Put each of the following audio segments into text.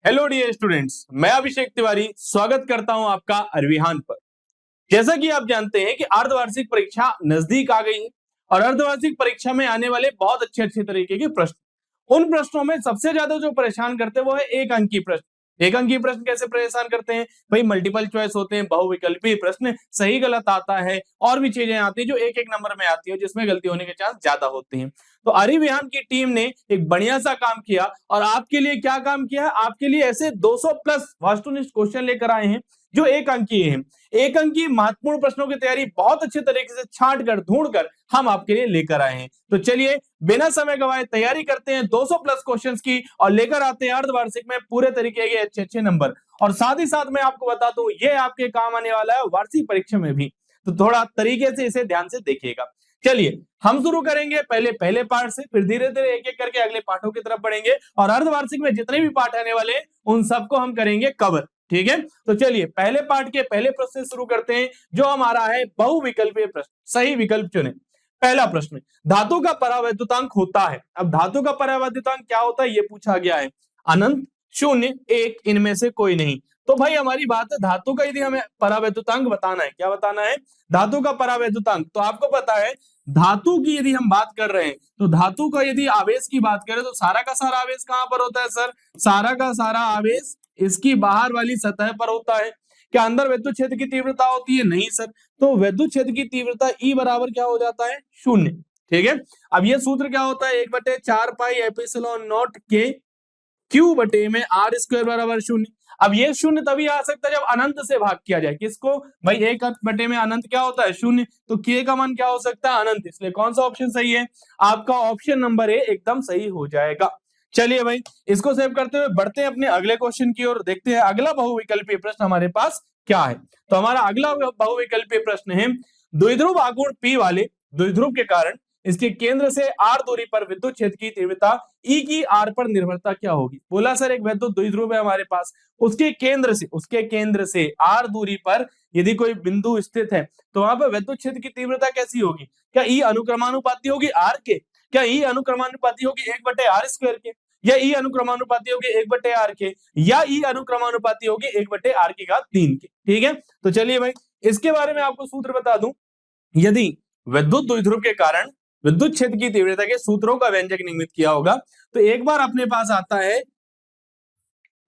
Hello dear students, मैं अभिषेक तिवारी स्वागत करता हूं आपका अर्विहान पर। जैसा कि आप जानते हैं कि अर्धवार्षिक परीक्षा नजदीक आ गई है और अर्धवार्षिक परीक्षा में आने वाले बहुत अच्छे अच्छे तरीके के प्रश्न, उन प्रश्नों में सबसे ज्यादा जो परेशान करते हैं वो है एक अंकीय प्रश्न। एक अंकीय प्रश्न कैसे परेशान करते हैं भाई? मल्टीपल चॉइस होते हैं, बहुविकल्पीय प्रश्न, सही गलत आता है और भी चीजें आती है जो एक एक नंबर में आती है जिसमें गलती होने के चांस ज्यादा होते हैं। तो अर्विहान की टीम ने एक बढ़िया सा काम किया और आपके लिए क्या काम किया है, आपके लिए ऐसे 200 प्लस वस्तुनिष्ठ क्वेश्चन लेकर आए हैं जो एक अंकीय हैं। एक अंकीय महत्वपूर्ण प्रश्नों की तैयारी बहुत अच्छे तरीके से छांट कर ढूंढ कर हम आपके लिए लेकर आए हैं। तो चलिए बिना समय गवाए तैयारी करते हैं 200 प्लस क्वेश्चंस की और लेकर आते हैं अर्धवार्षिक में पूरे तरीके के अच्छे अच्छे नंबर। और साथ ही साथ मैं आपको बता दूं ये आपके काम आने वाला है वार्षिक परीक्षा में भी, तो थोड़ा तरीके से इसे ध्यान से देखिएगा। चलिए हम शुरू करेंगे पहले पार्ट से, फिर धीरे धीरे एक एक करके अगले पाठों की तरफ बढ़ेंगे और अर्धवार्षिक में जितने भी पाठ आने वाले उन सबको हम करेंगे कवर। ठीक है, तो चलिए पहले पार्ट के पहले प्रश्न से शुरू करते हैं जो हमारा है बहुविकल्पीय प्रश्न। सही विकल्प चुने। पहला प्रश्न, धातु का परावैद्युतांक होता है। अब धातु का परावैद्युतांक क्या होता है ये पूछा गया है। अनंत, शून्य, एक, इनमें से कोई नहीं। तो भाई हमारी बात है धातु का यदि हमें परावैद्युतांक बताना है, क्या बताना है? धातु का परावैद्युतांक। तो आपको पता है धातु की यदि हम बात कर रहे हैं तो धातु का यदि आवेश की बात करें तो सारा का सारा आवेश कहां पर होता है सर? सारा का सारा आवेश इसकी बाहर वाली सतह पर होता है। क्या अंदर विद्युत क्षेत्र की तीव्रता होती है? नहीं सर। तो विद्युत क्षेत्र की तीव्रता E बराबर क्या हो जाता है? शून्य। ठीक है, अब ये सूत्र क्या होता है? 1/4 पाई एप्सिलॉन नॉट के क्यू बटे में आर स्क्वायर बराबर शून्य। अब ये शून्य तभी आ सकता है जब अनंत से भाग किया जाए। किसको भाई? 1/4 में अनंत क्या होता है? शून्य। तो के का मान क्या हो सकता है? अनंत। इसलिए कौन सा ऑप्शन सही है? आपका ऑप्शन नंबर ए एकदम सही हो जाएगा। चलिए भाई इसको सेव करते हुए बढ़ते हैं अपने अगले क्वेश्चन की ओर। देखते हैं अगला बहुविकल्पीय प्रश्न हमारे पास क्या है। तो हमारा अगला बहुविकल्पीय प्रश्न है, द्विध्रुव आघूर्ण P वाले द्विध्रुव के कारण इसके केंद्र से r दूरी पर विद्युत क्षेत्र की तीव्रता E की r पर निर्भरता क्या होगी? बोला सर एक विद्युत द्विध्रुव है हमारे पास, उसके केंद्र से r दूरी पर यदि कोई बिंदु स्थित है तो वहां पर विद्युत क्षेत्र की तीव्रता कैसी होगी? क्या E अनुक्रमानुपाती होगी r के? क्या E अनुक्रमानुपाती होगी 1/r² के? या E अनुक्रमानुपाती होगी 1/r के? या E अनुक्रमानुपाती होगी 1/r3 के? ठीक है, तो चलिए भाई इसके बारे में आपको सूत्र बता दूं। यदि विद्युत द्विध्रुव के कारण विद्युत क्षेत्र की तीव्रता के सूत्रों का व्यंजक नियमित किया होगा तो एक बार अपने पास आता है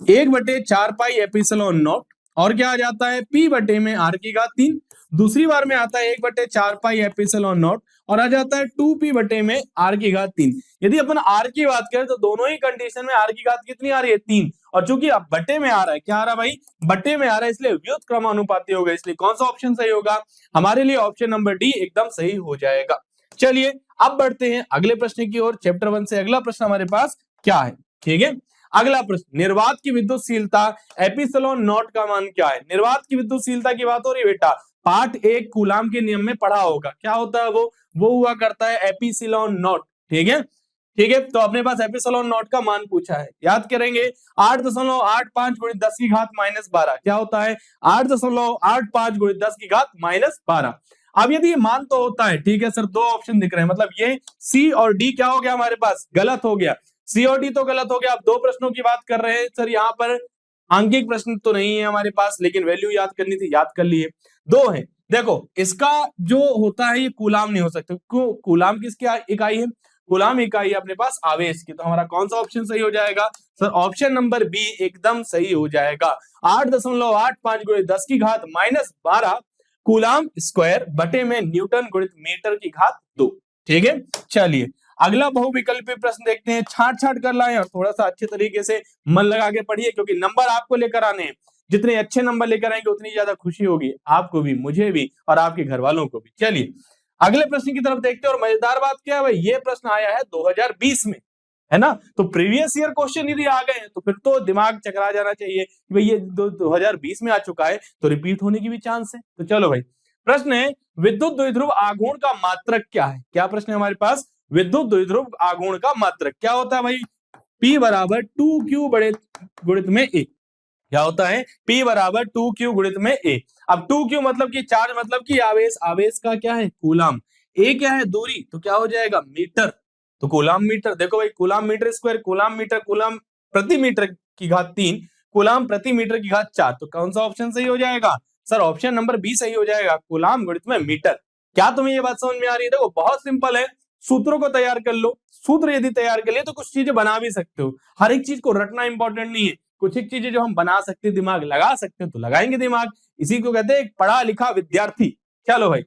1/4 पाई एप्सिलॉन नॉट और क्या आ जाता है? P बटे में r3। दूसरी बार में आता है 1/4 पाई एप्सिलॉन नॉट और आ जाता है 2p बटे में r3। यदि अपन r की बात करें तो दोनों ही कंडीशन में r की घात कितनी आ रही है? 3। और चूंकि अब बटे में आ रहा है, क्या आ रहा है भाई? बटे में आ रहा है, इसलिए व्युत्क्रमानुपाती होगा। इसलिए कौन सा ऑप्शन सही होगा? हमारे लिए ऑप्शन नंबर डी एकदम सही हो जाएगा। चलिए अब बढ़ते हैं अगले प्रश्न की ओर। चैप्टर 1 से अगला प्रश्न हमारे पास क्या है? ठीक है, अगला प्रश्न, निर्वात की विद्युतशीलता एप्सिलॉन नॉट का मान क्या है? निर्वात की विद्युतशीलता की बात हो रही है बेटा, पार्ट 1 कूलाम के नियम में पढ़ा होगा। क्या होता है वो हुआ करता है एप्सिलॉन नॉट। ठीक है, ठीक है, तो अपने पास एप्सिलॉन नॉट का मान पूछा है, याद करेंगे 8.85 गुणित 10 की घात -12। क्या होता है? 8.85 गुणित 10 की घात -12। अब यदि ये मान तो होता है, ठीक है सर, दो ऑप्शन दिख रहे हैं, मतलब ये सी और डी क्या हो गया हमारे पास? गलत हो गया। सी और डी तो गलत हो गया। अब दो प्रश्नों की बात कर रहे हैं सर, यहाँ पर आंकिक प्रश्न तो नहीं है हमारे पास, लेकिन वैल्यू याद करनी थी, याद कर लिए। दो है, देखो इसका जो होता है ये कूलाम नहीं हो सकता। क्यों? कूलाम किसकी इकाई है? कूलाम इकाई अपने पास आवेश की। तो हमारा कौन सा ऑप्शन सही हो जाएगा सर? ऑप्शन नंबर बी एकदम सही हो जाएगा। 8.85 गुणित 10 की घात -12 कूलाम स्क्वायर बटे में न्यूटन गुणित मीटर की घात 2। ठीक है, चलिए अगला बहुविकल्पीय प्रश्न देखते हैं। छाट छाट कर लाएं और थोड़ा सा अच्छे तरीके से मन लगा के पढ़िए, क्योंकि नंबर आपको लेकर आने हैं। जितने अच्छे नंबर लेकर आएंगे उतनी ज्यादा खुशी होगी आपको भी, मुझे भी और आपके घर वालों को भी। चलिए अगले प्रश्न की तरफ देखते हैं। और मजेदार बात क्या है भाई, ये प्रश्न आया है 2020 में, है ना? तो प्रीवियस ईयर क्वेश्चन यदि आ गए हैं तो फिर तो दिमाग चकरा जाना चाहिए कि भाई ये 2020 में आ चुका है तो रिपीट होने की भी चांस है। तो चलो भाई प्रश्न है, विद्युत द्विध्रुव आघूर्ण का मात्रक क्या है? क्या प्रश्न है हमारे पास? विद्युत द्विध्रुव आघूर्ण का मात्रक क्या होता है भाई? P बराबर 2Q गुणित में A। क्या होता है? P बराबर 2Q गुणित में A। अब 2Q मतलब कि चार्ज, मतलब कि आवेश, आवेश का क्या है? कूलाम। A क्या है? दूरी, तो क्या हो जाएगा? मीटर। तो कूलाम मीटर। देखो भाई coulomb metre square, coulomb metre, coulomb प्रति मीटर की घात 3 कूलाम प्रति मीटर की घात 4। तो कौन सा ऑप्शन सही हो जाएगा सर? ऑप्शन नंबर बी सही हो जाएगा, कूलाम गुणित में मीटर। क्या तुम्हें ये बात समझ में आ रही है? देखो बहुत सिंपल है, सूत्रों को तैयार कर लो। सूत्र यदि तैयार कर लिए तो कुछ चीजें बना भी सकते हो। हर एक चीज को रटना इंपॉर्टेंट नहीं है, कुछ एक चीजें जो हम बना सकते हैं, दिमाग लगा सकते हैं तो लगाएंगे दिमाग। इसी को कहते हैं एक पढ़ा लिखा विद्यार्थी। चलो भाई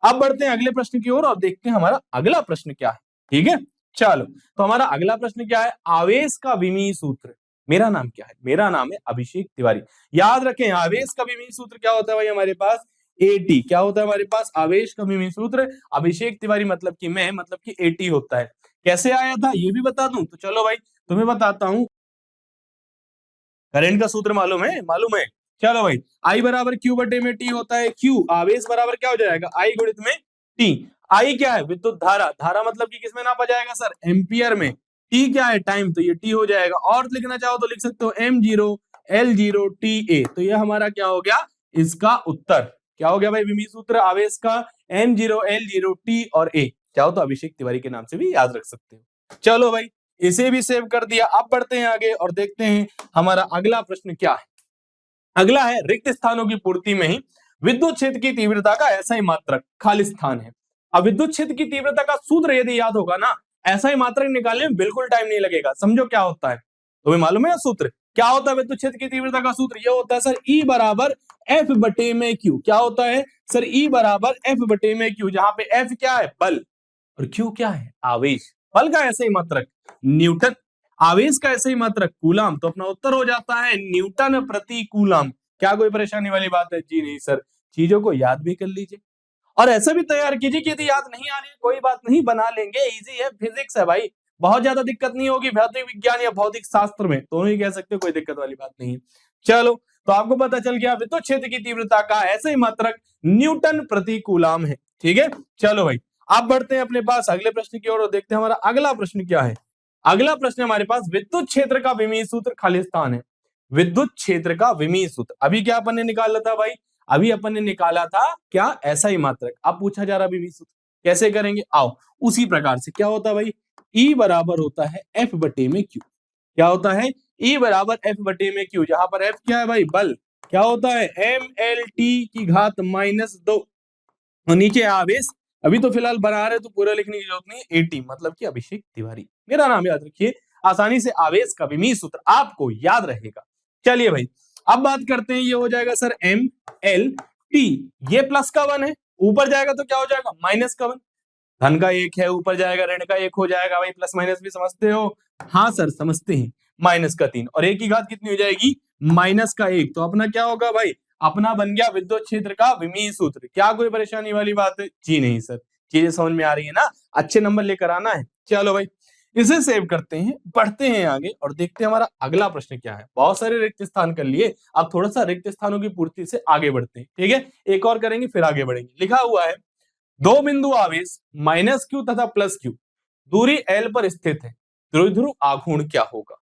अब बढ़ते हैं अगले प्रश्न की ओर और देखते हैं हमारा अगला प्रश्न क्या है। ठीक है, चलो तो हमारा अगला प्रश्न क्या है? आवेश का विमीय सूत्र। मेरा नाम क्या है? मेरा नाम है अभिषेक तिवारी। याद रखें आवेश का विमीय सूत्र क्या होता है भाई हमारे पास? एटी। क्या होता है हमारे पास? आवेश का विमीय सूत्र अभिषेक तिवारी मतलब कि मैं, मतलब कि एटी होता है। कैसे आया था ये भी बता दूं तो चलो भाई तुम्हें बताता हूं। करंट का सूत्र मालूम है? मालूम है। चलो भाई आई बराबर क्यू बटे में टी होता है। क्यू आवेश बराबर क्या हो जाएगा? आई गुणित में टी। आई क्या है? विद्युत धारा। धारा मतलब कि किसमें नापा जाएगा सर? एम्पियर में। टी क्या है? टाइम, तो ये टी हो जाएगा। और लिखना चाहो तो लिख सकते हो M0 L0 TA। तो ये हमारा क्या हो गया इसका उत्तर? क्या हो गया भाई विमीय सूत्र आवेश का? M0 L0 T और A। चाहो तो अभिषेक तिवारी के नाम से भी याद रख सकते हो। चलो भाई इसे भी सेव कर दिया। अब बढ़ते हैं आगे और देखते हैं हमारा अगला प्रश्न क्या है। अगला है रिक्त स्थानों की पूर्ति में ही विद्युत क्षेत्र की तीव्रता का ऐसा ही मात्रक खाली स्थान है। अब विद्युत क्षेत्र की तीव्रता का सूत्र यदि याद होगा ना, ऐसा ही मात्रक निकालने में बिल्कुल टाइम नहीं लगेगा। समझो क्या होता है, तुम्हें मालूम है ना सूत्र क्या होता है? विद्युत क्षेत्र की तीव्रता का सूत्र यह होता है सर E बराबर F बटे में Q। क्या होता है सर? E बराबर F बटे में Q, जहां पे F क्या है? बल, और Q क्या है? आवेश। बल का ऐसे ही मात्रक न्यूटन, आवेश का ऐसे ही मात्रक कूलाम। तो अपना उत्तर हो जाता है न्यूटन प्रति कूलाम। क्या कोई परेशानी वाली बात है? जी नहीं सर, चीजों को याद भी कर लीजिए और ऐसा भी तैयार कीजिए कि यदि याद नहीं आ रही है कोई बात नहीं, बना लेंगे, इजी है, फिजिक्स है भाई, बहुत ज्यादा दिक्कत नहीं होगी। भौतिक विज्ञान या भौतिक शास्त्र में दोनों ही कह सकते हो, कोई दिक्कत वाली बात नहीं है। चलो तो आपको पता चल गया विद्युत क्षेत्र की तीव्रता का ऐसे ही मात्रक न्यूटन प्रति कूलाम है। ठीक है, चलो भाई आप बढ़ते हैं अपने पास अगले प्रश्न की ओर और देखते हैं हमारा अगला प्रश्न क्या है। अगला प्रश्न हमारे पास विद्युत क्षेत्र का विमीय सूत्र खाली स्थान है। विद्युत क्षेत्र का विमीय सूत्र अभी क्या अपन ने निकाला था भाई? अभी अपन ने निकाला था क्या? ऐसा ही मात्रक। अब पूछा जा रहा विमीय सूत्र कैसे करेंगे, आओ उसी प्रकार से। क्या होता है भाई? E बराबर होता है F बटे में Q। क्या होता है? E बराबर F बटे में Q, जहां पर F क्या है भाई? बल। क्या होता है? MLT की घात -2 और नीचे आवेश। अभी तो फिलहाल बना रहे तो पूरा लिखने की जरूरत नहीं है। 80 मतलब कि अभिषेक तिवारी मेरा नाम याद रखिए, आसानी से आवेश का विमीय सूत्र आपको याद रहेगा। चलिए भाई अब बात करते हैं, ये हो जाएगा सर MLT, ये प्लस का 1 है, ऊपर जाएगा तो क्या हो जाएगा? माइनस का 1। धन का 1 है, ऊपर जाएगा ऋण का 1 हो जाएगा भाई। प्लस माइनस भी समझते हो? हाँ सर समझते हैं। माइनस का 3 और 1 की घात कितनी हो जाएगी? -1। तो अपना क्या होगा भाई? अपना बन गया विद्युत क्षेत्र का विमीय सूत्र। क्या कोई परेशानी वाली बात है? जी नहीं सर, चीजें समझ में आ रही है ना, अच्छे नंबर लेकर आना है। चलो भाई इसे सेव करते हैं, बढ़ते हैं आगे और देखते हैं हमारा अगला प्रश्न क्या है। बहुत सारे रिक्त स्थान कर लिए, अब थोड़ा सा रिक्त स्थानों की पूर्ति से आगे बढ़ते हैं। ठीक है, एक और करेंगे फिर आगे बढ़ेंगे। लिखा हुआ है दो बिंदु आवेश -q तथा +q दूरी L पर स्थित है, द्विध्रुव आघूर्ण क्या होगा?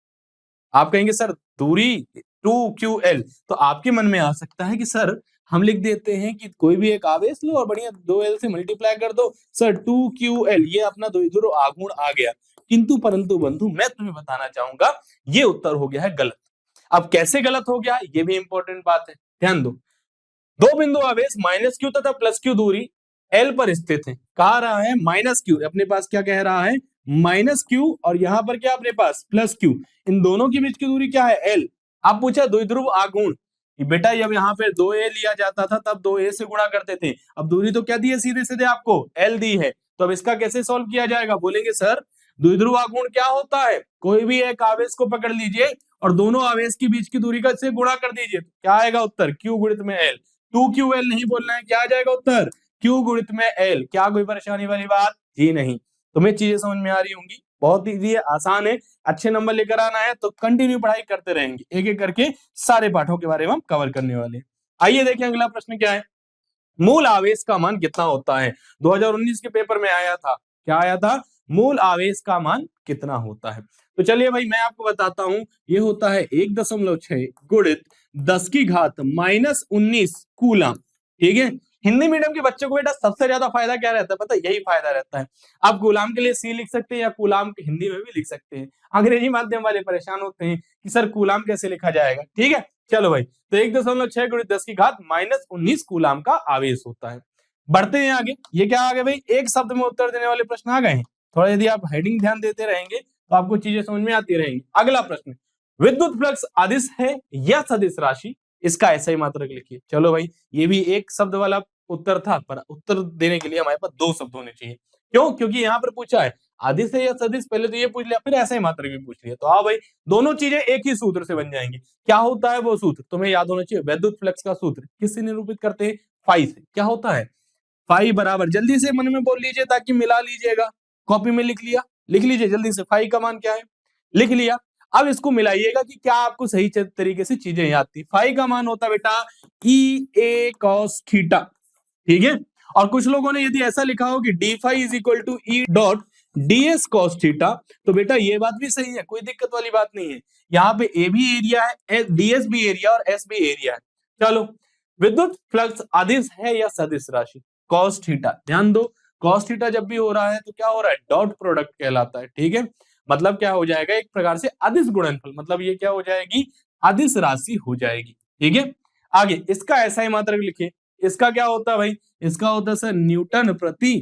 आप कहेंगे सर दूरी 2QL, तो आपके मन में आ सकता है कि सर हम लिख देते हैं कि कोई भी एक आवेश लो और बढ़िया 2L से मल्टीप्लाई कर दो सर 2QL, ये अपना द्विध्रुव आघूर्ण आ गया। किंतु परंतु बंधु मैं तुम्हें बताना चाहूंगा ये उत्तर हो गया है गलत। अब कैसे गलत हो गया ये भी इंपॉर्टेंट बात है, ध्यान दो। दो बिंदु आवेश -q तथा +q दूरी L पर स्थित है। कहा रहा है -q, अपने पास क्या कह रहा है? -q और यहां पर क्या अपने पास +q, इन दोनों के बीच की दूरी क्या है? L। अब पूछा द्विध्रुव आघूर्ण, बेटा जब यहाँ पे 2a लिया जाता था तब 2a से गुणा करते थे। अब दूरी तो क्या दी है? सीधे सीधे आपको L दी है। तो अब इसका कैसे सॉल्व किया जाएगा? बोलेंगे सर द्विध्रुव आघूर्ण क्या होता है? कोई भी एक आवेश को पकड़ लीजिए और दोनों आवेश के बीच की दूरी का से गुणा कर दीजिए, तो क्या आएगा उत्तर? Q गुणित में L। 2QL नहीं बोलना है, क्या आ जाएगा उत्तर? Q गुणित में L। क्या कोई परेशानी वाली बात? जी नहीं। तुम्हें चीजें समझ में आ रही होंगी, बहुत इजी है, आसान है, अच्छे नंबर लेकर आना है तो कंटिन्यू पढ़ाई करते रहेंगे, एक एक करके सारे पाठों के बारे में हम कवर करने वाले हैं। आइए देखें अगला प्रश्न क्या है। मूल आवेश का मान कितना होता है? 2019 के पेपर में आया था, क्या आया था? मूल आवेश का मान कितना होता है? तो चलिए भाई मैं आपको बताता हूं, ये होता है 1.6 गुणित 10 की घात -19 कूलम। ठीक है, हिंदी मीडियम के बच्चों को बेटा सबसे ज्यादा फायदा क्या रहता है पता है? यही फायदा रहता है। आप कूलम के लिए सी लिख सकते हैं या कूलम हिंदी में भी लिख सकते हैं। अंग्रेजी माध्यम वाले परेशान होते हैं कि सर कूलाम कैसे लिखा जाएगा। ठीक है, चलो भाई, तो 1.6 × 10 की घात -19 कूलाम का आवेश होता है। बढ़ते हैं आगे, ये क्या आ गए भाई, एक शब्द में उत्तर देने वाले प्रश्न आ गए हैं। थोड़ा यदि आप हेडिंग ध्यान देते रहेंगे तो आपको चीजें समझ में आती रहेंगी। अगला प्रश्न, विद्युत फ्लक्स अदिश है या सदिश राशि, इसका ऐसा ही मात्रक लिखिए। चलो भाई, ये भी एक शब्द वाला उत्तर था, पर उत्तर देने के लिए हमारे पास 2 शब्द होने चाहिए। क्यों? क्योंकि यहाँ पर पूछा है अदिश है या सदिश, पहले तो ये पूछ लिया, फिर ऐसा ही मात्रक भी पूछ लिया। तो हाँ भाई, दोनों चीजें एक ही सूत्र से बन जाएंगी। क्या होता है वो सूत्र, तुम्हें याद होना चाहिए। विद्युत फ्लक्स का सूत्र किससे निरूपित करते हैं? फाई से। क्या होता है? फाई बराबर, जल्दी से मन में बोल लीजिए ताकि मिला लीजिएगा। कॉपी में लिख लिया, लिख लीजिए जल्दी से, फाई का मान क्या है, लिख लिया। अब इसको मिलाइएगा कि क्या आपको सही तरीके से चीजें याद थी। फाई का मान होता है बेटा ई ए कॉस थीटा। ठीक है, और कुछ लोगों ने यदि ऐसा लिखा हो कि d phi is equal to E dot d S cos theta, तो बेटा ये बात भी सही है, कोई दिक्कत वाली बात नहीं है। यहाँ पे ए भी एरिया है, डी एस भी एरिया और एस भी एरिया है। चलो, विद्युत फ्लक्स अदिश है या सदिश राशि, कॉस थीटा। ध्यान दो, कॉस थीटा जब भी हो रहा है तो क्या हो रहा है, डॉट प्रोडक्ट कहलाता है। ठीक है, मतलब क्या हो जाएगा, एक प्रकार से अदिश गुणनफल, मतलब ये क्या हो जाएगी, अदिश राशि हो जाएगी। ठीक है, आगे इसका ऐसा ही मात्रक लिखिए। इसका क्या होता है भाई, इसका होता है सर न्यूटन प्रति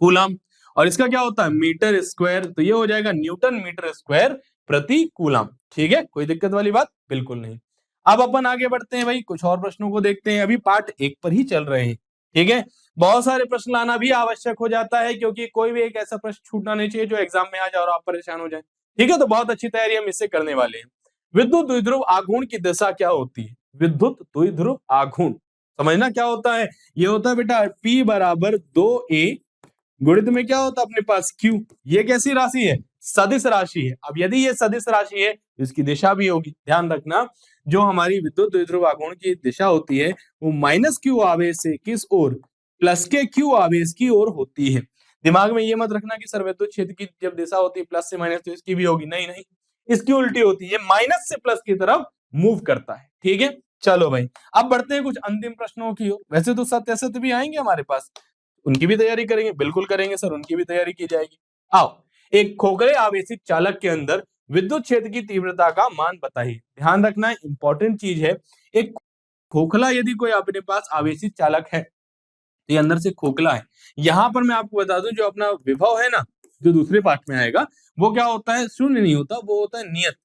कूलम, और इसका क्या होता है, मीटर स्क्वायर। तो ये हो जाएगा न्यूटन मीटर स्क्वायर प्रति कूलम। ठीक है, कोई दिक्कत वाली बात बिल्कुल नहीं। अब अपन आगे बढ़ते हैं भाई, कुछ और प्रश्नों को देखते हैं। अभी पार्ट 1 पर ही चल रहे हैं। ठीक है, बहुत सारे प्रश्न लाना भी आवश्यक हो जाता है, क्योंकि कोई भी एक ऐसा प्रश्न छूटना नहीं चाहिए जो एग्जाम में आ जाए और आप परेशान हो जाए। ठीक है, तो बहुत अच्छी तैयारी हम इससे करने वाले हैं। विद्युत द्विध्रुव आघूर्ण की दिशा क्या होती है? विद्युत द्विध्रुव आघूर्ण समझना क्या होता है, ये होता है बेटा P बराबर 2a गुणित में क्या होता है अपने पास Q। ये कैसी राशि है? सदिश राशि है। अब यदि ये सदिश राशि है तो इसकी दिशा भी होगी। ध्यान रखना, जो हमारी विद्युत द्विध्रुव आघूर्ण की दिशा होती है वो -q आवेश से किस ओर, प्लस के q आवेश की ओर होती है। दिमाग में ये मत रखना कि सर विद्युत क्षेत्र की जब दिशा होती है प्लस से माइनस तो इसकी भी होगी, नहीं नहीं, इसकी उल्टी होती है, माइनस से प्लस की तरफ मूव करता है। ठीक है, चलो भाई, अब बढ़ते हैं कुछ अंतिम प्रश्नों की ओर। वैसे तो सत्य असत्य भी आएंगे हमारे पास, उनकी भी तैयारी करेंगे, बिल्कुल करेंगे सर, उनकी भी तैयारी की जाएगी। आओ, एक खोखले आवेशित चालक के अंदर विद्युत क्षेत्र की तीव्रता का मान बताइए। ध्यान रखना, इंपॉर्टेंट चीज है। एक खोखला यदि कोई अपने पास आवेशित चालक है, तो ये अंदर से खोखला है। यहां पर मैं आपको बता दूं, जो अपना विभव है ना, जो दूसरे पार्ट में आएगा, वो क्या होता है, शून्य नहीं होता, वो होता है नियत।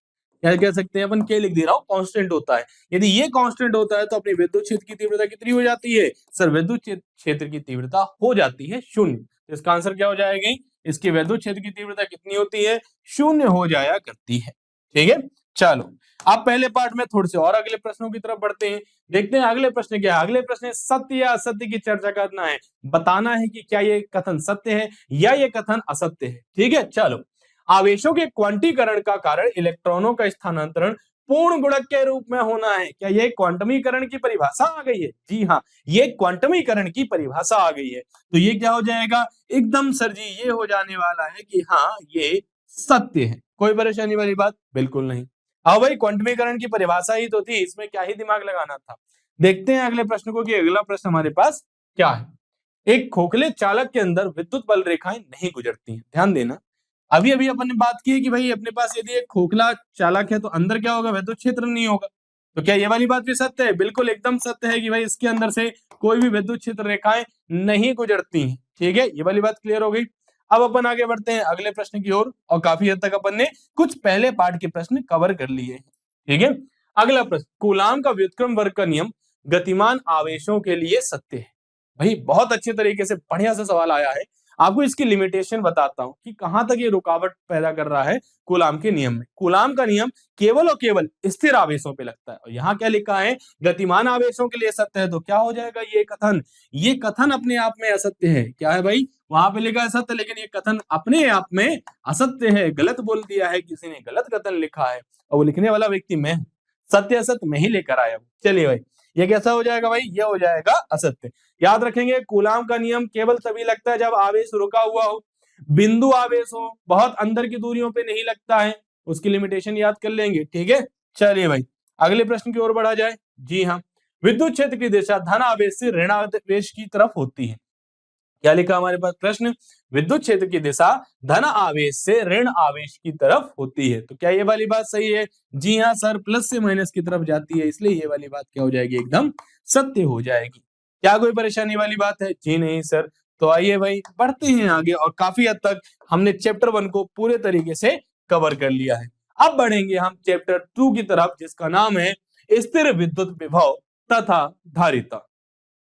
क्या कह सकते हैं अपन, के लिख दे रहा हूं, कांस्टेंट होता है। यदि ये कांस्टेंट होता है तो अपनी विद्युत क्षेत्र की तीव्रता कितनी हो जाती है? सर विद्युत क्षेत्र की तीव्रता हो जाती है शून्य। तो इसका आंसर क्या हो जाएगा? इसकी विद्युत क्षेत्र की तीव्रता कितनी होती है? शून्य हो जाया करती है। ठीक है, चलो अब पहले पार्ट में थोड़े से और अगले प्रश्नों की तरफ बढ़ते हैं। देखते हैं अगले प्रश्न क्या है। अगले प्रश्न है, सत्य या असत्य की चर्चा करना है, बताना है कि क्या ये कथन सत्य है या ये कथन असत्य है। ठीक है, चलो, आवेशों के क्वांटीकरण का कारण इलेक्ट्रॉनों का स्थानांतरण पूर्ण गुणक के रूप में होना है। क्या ये क्वांटमीकरण की परिभाषा आ गई है? जी हाँ, ये क्वांटमीकरण की परिभाषा आ गई है। तो ये क्या हो जाएगा? एकदम सर जी ये हो जाने वाला है कि हाँ ये सत्य है। कोई परेशानी वाली बात बिल्कुल नहीं। हाँ भाई, क्वांटमीकरण की परिभाषा ही तो थी, इसमें क्या ही दिमाग लगाना था। देखते हैं अगले प्रश्न को कि अगला प्रश्न हमारे पास क्या है। एक खोखले चालक के अंदर विद्युत बल रेखाएं नहीं गुजरती हैं। ध्यान देना, अभी अभी अपन ने बात की है कि भाई अपने पास यदि एक खोखला चालक है तो अंदर क्या होगा? विद्युत क्षेत्र नहीं होगा। तो क्या ये वाली बात भी सत्य है? बिल्कुल एकदम सत्य है कि भाई इसके अंदर से कोई भी विद्युत क्षेत्र रेखाएं नहीं गुजरती हैं। ठीक है, ये वाली बात क्लियर हो गई। अब अपन आगे बढ़ते हैं अगले प्रश्न की ओर, और काफी हद तक अपन ने कुछ पहले पार्ट के प्रश्न कवर कर लिए हैं। ठीक है, अगला प्रश्न, कूलाम का व्युत्क्रम वर्ग का नियम गतिमान आवेशों के लिए सत्य है। भाई बहुत अच्छे तरीके से बढ़िया सा सवाल आया है। आपको इसकी लिमिटेशन बताता हूं कि कहां तक ये रुकावट पैदा कर रहा है कूलाम के नियम में। कूलाम का नियम केवल और केवल स्थिर आवेशों पे लगता है, और यहाँ क्या लिखा है? गतिमान आवेशों के लिए सत्य है। तो क्या हो जाएगा ये कथन? ये कथन अपने आप में असत्य है। क्या है भाई? वहां पे लिखा है सत्य, लेकिन ये कथन अपने आप में असत्य है। गलत बोल दिया है, किसी ने गलत कथन लिखा है, और वो लिखने वाला व्यक्ति मैं हूं। सत्य असत्य मैं ही लेकर आया हूं। चलिए भाई, ये कैसा हो जाएगा भाई? ये हो जाएगा असत्य। याद रखेंगे, कूलाम का नियम केवल तभी लगता है जब आवेश रुका हुआ हो, बिंदु आवेश हो, बहुत अंदर की दूरियों पे नहीं लगता है। उसकी लिमिटेशन याद कर लेंगे। ठीक है, चलिए भाई अगले प्रश्न की ओर बढ़ा जाए। जी हाँ, विद्युत क्षेत्र की दिशा धन आवेश से ऋण आवेश की तरफ होती है। क्या लिखा हमारे पास प्रश्न, विद्युत क्षेत्र की दिशा धन आवेश से ऋण आवेश की तरफ होती है। तो क्या ये वाली बात सही है? जी हाँ सर, प्लस से माइनस की तरफ जाती है, इसलिए ये वाली बात क्या हो जाएगी, एकदम सत्य हो जाएगी। क्या कोई परेशानी वाली बात है? जी नहीं सर। तो आइए भाई बढ़ते हैं आगे, और काफी हद तक हमने चैप्टर 1 को पूरे तरीके से कवर कर लिया है। अब बढ़ेंगे हम चैप्टर 2 की तरफ, जिसका नाम है स्थिर विद्युत विभव तथा धारिता।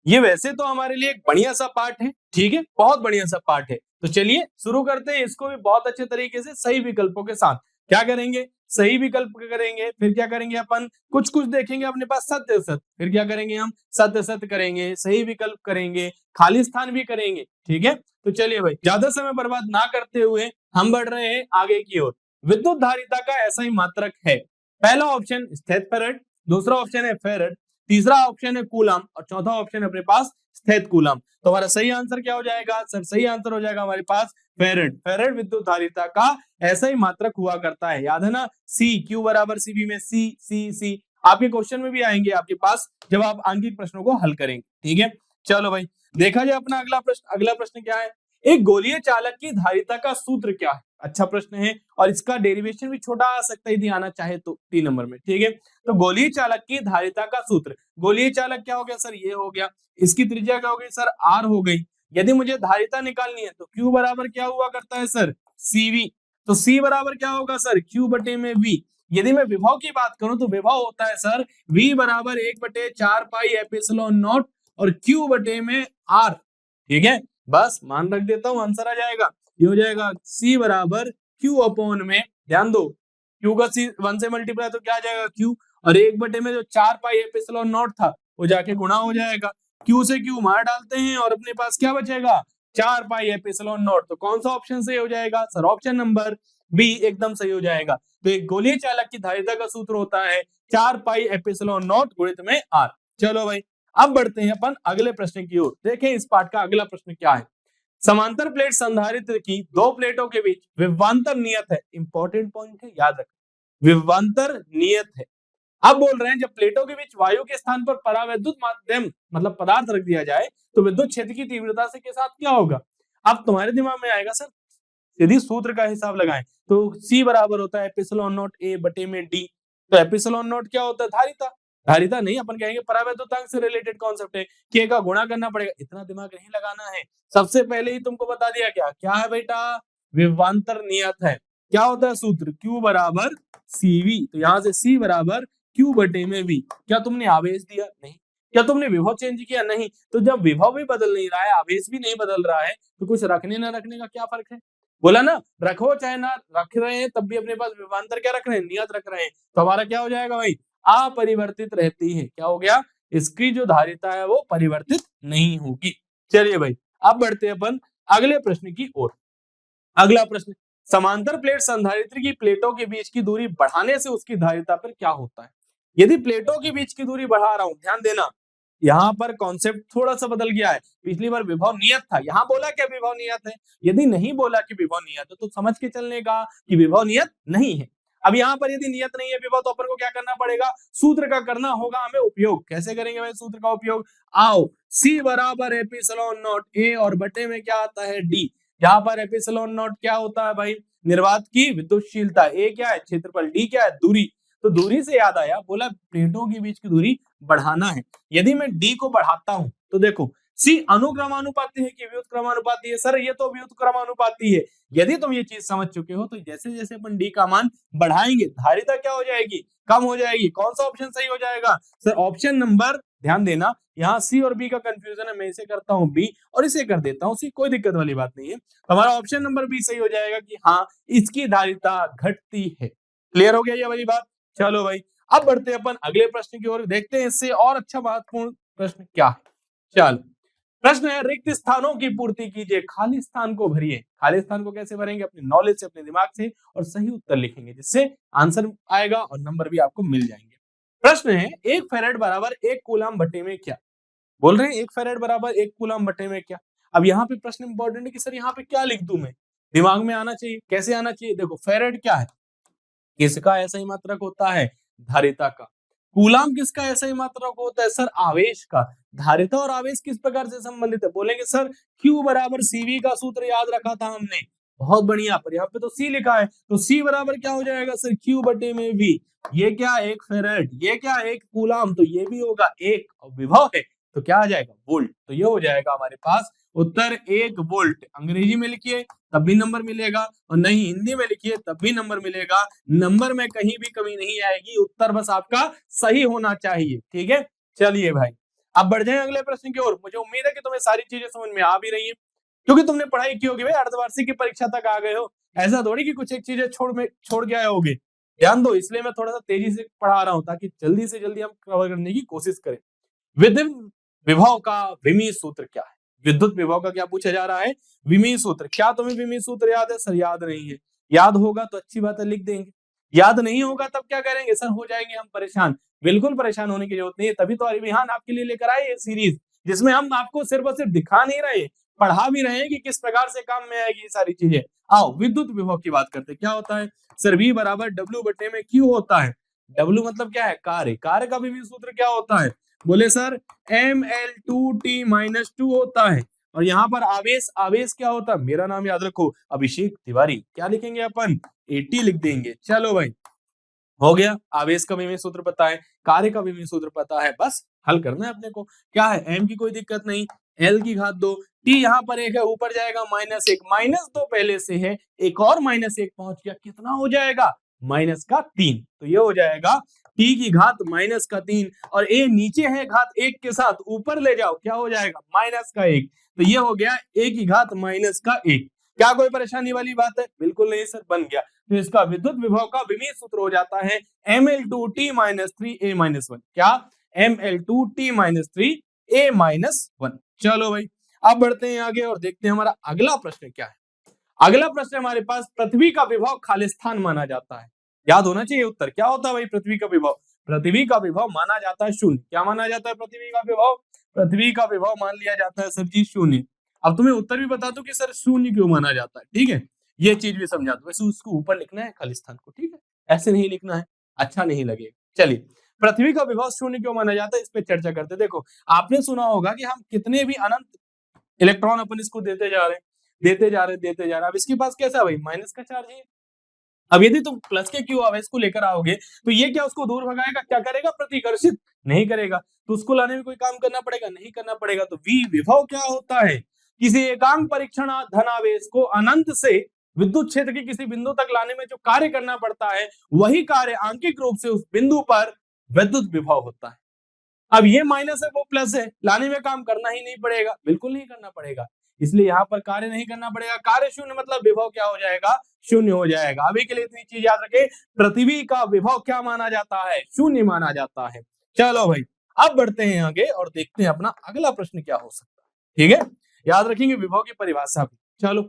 ये वैसे तो हमारे लिए एक बढ़िया सा पार्ट है, ठीक है, बहुत बढ़िया सा पार्ट है। तो चलिए शुरू करते हैं इसको भी बहुत अच्छे तरीके से सही विकल्पों के साथ। क्या करेंगे? सही विकल्प करेंगे, फिर क्या करेंगे अपन, कुछ कुछ देखेंगे अपने पास सत्य सत्य, फिर क्या करेंगे हम, सत्य सत्य करेंगे, सही विकल्प करेंगे, खाली स्थान भी करेंगे, ठीक है। तो चलिए भाई ज्यादा समय बर्बाद ना करते हुए हम बढ़ रहे हैं आगे की ओर। विद्युत धारिता का ऐसा ही मात्रक है। पहला ऑप्शन स्थैत फैराड, दूसरा ऑप्शन है फैराड, तीसरा ऑप्शन है कूलम, और चौथा ऑप्शन है अपने पास स्थैत कूलम। तो हमारा सही आंसर क्या हो जाएगा सर? सही आंसर हो जाएगा हमारे पास फैराड। फैराड विद्युत धारिता का ऐसा ही मात्रक हुआ करता है, याद है ना, सी क्यू बराबर सीबी में सी सी सी। आपके क्वेश्चन में भी आएंगे आपके पास जब आप आंकिक प्रश्नों को हल करेंगे, ठीक है। चलो भाई देखा जाए अपना अगला प्रश्न। अगला प्रश्न क्या है, एक गोलीय चालक की धारिता का सूत्र क्या है? अच्छा प्रश्न है, और इसका डेरिवेशन भी छोटा आ सकता है यदि आना चाहे तो 3 नंबर में, ठीक है। तो गोलीय चालक की धारिता का सूत्र, गोलीय चालक क्या हो गया सर? ये हो गया। इसकी त्रिज्या क्या हो गई सर? आर हो गई। यदि मुझे धारिता निकालनी है तो Q बराबर क्या हुआ करता है सर? CV। तो C बराबर क्या होगा सर? Q बटे में V। यदि मैं विभव की बात करूं तो विभव होता है सर V बराबर 1/4 पाई एप्सिलॉन नॉट और Q बटे में R, ठीक है। बस मान रख देता हूं, आंसर आ जाएगा। ये हो जाएगा C बराबर Q अपॉन में, ध्यान दो Q का C 1 से मल्टीप्लाई तो क्या आ जाएगा Q, और 1/, में जो 4 पाई एप्सिलॉन नॉट था वो जाके गुणा हो जाएगा। Q से Q मार डालते हैं और अपने पास क्या बचेगा? 4 पाई एप्सिलॉन नॉट। तो कौन सा ऑप्शन सही हो जाएगा सर? ऑप्शन नंबर बी एकदम सही हो जाएगा। तो एक गोलीय चालक की धारिता का सूत्र होता है 4 पाई एप्सिलॉन नॉट गुणित में R। चलो भाई अब बढ़ते हैं अपन अगले प्रश्न की ओर। देखें इस पार्ट का अगला प्रश्न क्या है। समांतर प्लेट संधारित्र की दो प्लेटों के बीच विभवांतर नियत है। इंपॉर्टेंट पॉइंट है, याद रखें, विभवांतर नियत है। अब बोल रहे हैं जब प्लेटों के बीच वायु के स्थान पर परावैद्युत माध्यम मतलब पदार्थ रख दिया जाए तो विद्युत क्षेत्र की तीव्रता से के साथ क्या होगा? अब तुम्हारे दिमाग में आएगा सर यदि सूत्र का हिसाब लगाएं तो C बराबर होता है एप्सिलॉन नॉट A बटे में D। तो एप्सिलॉन नॉट क्या होता है? धारिता। धारिता नहीं, अपन कहेंगे परावैद्युतांक से रिलेटेड कॉन्सेप्ट है, K का गुणा करना पड़ेगा। इतना दिमाग नहीं लगाना है, सबसे पहले ही तुमको बता दिया क्या क्या है बेटा? विभवांतर नियत है। क्या होता है सूत्र? Q बराबर CV। तो यहाँ से C बराबर Q बटे में V। क्या तुमने आवेश दिया? नहीं। क्या तुमने विभव चेंज किया? नहीं। तो जब विभव भी बदल नहीं रहा है, आवेश भी नहीं बदल रहा है, तो कुछ रखने ना रखने का क्या फर्क है? बोला ना, रखो चाहे ना रख रहे हैं तब भी अपने पास विभवांतर क्या रख रहे हैं? नियत रख रहे हैं। तो हमारा क्या हो जाएगा भाई? अपरिवर्तित रहती है। क्या हो गया? इसकी जो धारिता है वो परिवर्तित नहीं होगी। चलिए भाई अब बढ़ते हैं अपन अगले प्रश्न की ओर। अगला प्रश्न, समांतर प्लेट संधारित्र की प्लेटों के बीच की दूरी बढ़ाने से उसकी धारिता पर क्या होता है? यदि प्लेटों के बीच की दूरी बढ़ा रहा हूं, ध्यान देना यहाँ पर कॉन्सेप्ट थोड़ा सा बदल गया है। पिछली बार विभव नियत था, यहाँ बोला क्या विभव नियत है? यदि नहीं बोला कि विभव नियत है तो समझ के चलने का कि विभव नियत नहीं है। अब यहाँ पर यदि नियत नहीं है विभव तो अपन को क्या करना पड़ेगा? सूत्र का करना होगा हमें उपयोग। कैसे करेंगे भाई सूत्र का उपयोग? आओ, C बराबर एप्सिलॉन नॉट A और बटे में क्या आता है D। यहाँ पर एप्सिलॉन नॉट क्या होता है भाई? निर्वात की विद्युतशीलता। A क्या है? क्षेत्रफल। D क्या है? दूरी। तो दूरी से याद आया, बोला प्लेटों के बीच की दूरी बढ़ाना है। यदि मैं D को बढ़ाता हूं तो देखो C अनुक्रमानुपाती है कि व्युत्क्रमानुपाती है? सर ये तो व्युत्क्रमानुपाती है। यदि तुम ये चीज समझ चुके हो तो जैसे जैसे अपन D का मान बढ़ाएंगे धारिता क्या हो जाएगी? कम हो जाएगी। कौन सा ऑप्शन सही हो जाएगा सर? ऑप्शन नंबर, ध्यान देना यहाँ C और B का कंफ्यूजन है, मैं इसे करता हूँ B और इसे कर देता हूँ C, कोई दिक्कत वाली बात नहीं है। हमारा ऑप्शन नंबर B सही हो जाएगा कि हाँ इसकी धारिता घटती है। क्लियर हो गया ये वाली बात? चलो भाई अब बढ़ते हैं अपन अगले प्रश्न की ओर, देखते हैं इससे और अच्छा महत्वपूर्ण प्रश्न क्या है। चलो प्रश्न है, रिक्त स्थानों की पूर्ति कीजिए, खाली स्थान को भरिए। खाली स्थान को कैसे भरेंगे? अपने नॉलेज से, अपने दिमाग से, और सही उत्तर लिखेंगे जिससे आंसर आएगा और नंबर भी आपको मिल जाएंगे। प्रश्न है, 1 फैराड बराबर 1 कूलम बटे में क्या? बोल रहे हैं 1 फैराड बराबर 1 कूलम बटे में क्या? अब यहाँ पे प्रश्न इंपॉर्टेंट है कि सर यहाँ पे क्या लिख दूं मैं? दिमाग में आना चाहिए। कैसे आना चाहिए? देखो फैराड क्या है? किसका ऐसा ही मात्रक होता है? धारिता का। कूलाम किसका ऐसा ही मात्रक होता है? सर आवेश का। धारिता और आवेश किस प्रकार से संबंधित है? बोलेंगे सर Q बराबर CV का सूत्र याद रखा था हमने। बहुत बढ़िया, पर यहाँ पे तो C लिखा है, तो C बराबर क्या हो जाएगा सर? Q बटे में V। ये क्या? 1 फेरेड। ये क्या? 1 कूलाम। तो ये भी होगा 1, और विभव है तो क्या आ जाएगा? वोल्ट। तो ये हो जाएगा हमारे पास उत्तर 1 वोल्ट। अंग्रेजी में लिखिए तब भी नंबर मिलेगा, और नहीं हिंदी में लिखिए तब भी नंबर मिलेगा। नंबर में कहीं भी कमी नहीं आएगी, उत्तर बस आपका सही होना चाहिए। ठीक है, चलिए भाई अब बढ़ जाएं अगले प्रश्न की ओर। मुझे उम्मीद है कि तुम्हें सारी चीजें समझ में आ भी रही है, क्योंकि तुमने पढ़ाई की होगी भाई, अर्धवार्षिक की परीक्षा तक आ गए हो। ऐसा थोड़ी कि कुछ एक चीजें छोड़ के आए होगे। ध्यान दो, इसलिए मैं थोड़ा सा तेजी से पढ़ा रहा हूं ताकि जल्दी से जल्दी हम कवर करने की कोशिश करें। विद्युत विभव का विमीय सूत्र क्या है? विद्युत विभव का क्या पूछा जा रहा है? विमीय सूत्र। क्या तुम्हें विमीय सूत्र याद है? सर याद नहीं है। याद होगा तो अच्छी बात है, लिख देंगे। याद नहीं होगा तब क्या करेंगे? सर हो जाएंगे हम परेशान। बिल्कुल परेशान होने की जरूरत नहीं है, तभी तो अभियान आपके लिए लेकर आए ये सीरीज, जिसमें हम आपको सिर्फ और सिर्फ दिखा नहीं रहे, पढ़ा भी रहे हैं कि किस प्रकार से काम में आएगी ये सारी चीजें। आओ विद्युत विभव की बात करते हैं। क्या होता है सर? V बराबर W बटे में Q होता है। W मतलब क्या है? कार्य। कार्य का विमीय सूत्र क्या होता है? बोले सर ML2T-2 होता है। और यहाँ पर आवेश, आवेश क्या होता है? मेरा नाम याद रखो, अभिषेक तिवारी। क्या लिखेंगे अपन? AT लिख देंगे। चलो भाई हो गया, आवेश का विमीय सूत्र पता है, कार्य का विमीय सूत्र पता है, बस हल करना है अपने को। क्या है? M की कोई दिक्कत नहीं, L की घात 2, T यहाँ पर 1 है, ऊपर जाएगा -1, -2 पहले से है, एक और -1 पहुंच गया, कितना हो जाएगा? -3। तो ये हो जाएगा T की घात -3, और A नीचे है घात 1 के साथ, ऊपर ले जाओ, क्या हो जाएगा? -1। तो ये हो गया A की घात -1। क्या कोई परेशानी वाली बात है? बिल्कुल नहीं सर, बन गया। तो इसका विद्युत विभव का विमीय सूत्र हो जाता है ML2T-3A-1। क्या? ML2T-3A-1। चलो भाई अब बढ़ते हैं आगे और देखते हैं हमारा अगला प्रश्न क्या है। अगला प्रश्न हमारे पास, पृथ्वी का विभव खालिस्तान माना जाता है। याद होना चाहिए उत्तर। क्या होता है भाई पृथ्वी का विभव? पृथ्वी का विभव माना जाता है शून्य। क्या माना जाता है पृथ्वी का विभव? पृथ्वी का विभव मान लिया जाता है सर जी शून्य। अब तुम्हें उत्तर भी बता दो कि सर शून्य क्यों माना जाता है। ठीक है, ये चीज भी समझा दो। वैसे उसको ऊपर लिखना है खालिस्तान को, ठीक है, ऐसे नहीं लिखना है, अच्छा नहीं लगेगा। चलिए, पृथ्वी का विभव शून्य क्यों माना जाता है, इस पे चर्चा करते। देखो आपने सुना होगा कि हम कितने भी अनंत इलेक्ट्रॉन अपन इसको देते जा रहे हैं, देते जा रहे हैं। अब इसके पास कैसा है भाई? माइनस का चार्ज है। अब यदि तुम प्लस के क्यू आवेश को लेकर आओगे तो ये क्या उसको दूर भगाएगा? क्या करेगा? प्रतिकर्षित नहीं करेगा। तो उसको लाने में कोई काम करना पड़ेगा? नहीं करना पड़ेगा। तो V विभव क्या होता है? किसी एकांक परीक्षण धनावेश को अनंत से विद्युत क्षेत्र के किसी बिंदु तक लाने में जो कार्य करना पड़ता है, वही कार्य आंकिक रूप से उस बिंदु पर विद्युत विभव होता है। अब ये माइनस है वो प्लस है, लाने में काम करना ही नहीं पड़ेगा, बिल्कुल नहीं करना पड़ेगा, इसलिए यहाँ पर कार्य नहीं करना पड़ेगा। कार्य शून्य मतलब विभव क्या हो जाएगा? शून्य हो जाएगा। अभी के लिए इतनी चीज याद रखें, पृथ्वी का विभव क्या माना जाता है? शून्य माना जाता है। चलो भाई अब बढ़ते हैं आगे और देखते हैं अपना अगला प्रश्न क्या हो सकता है। ठीक है, याद रखेंगे विभव की परिभाषा भी। चलो,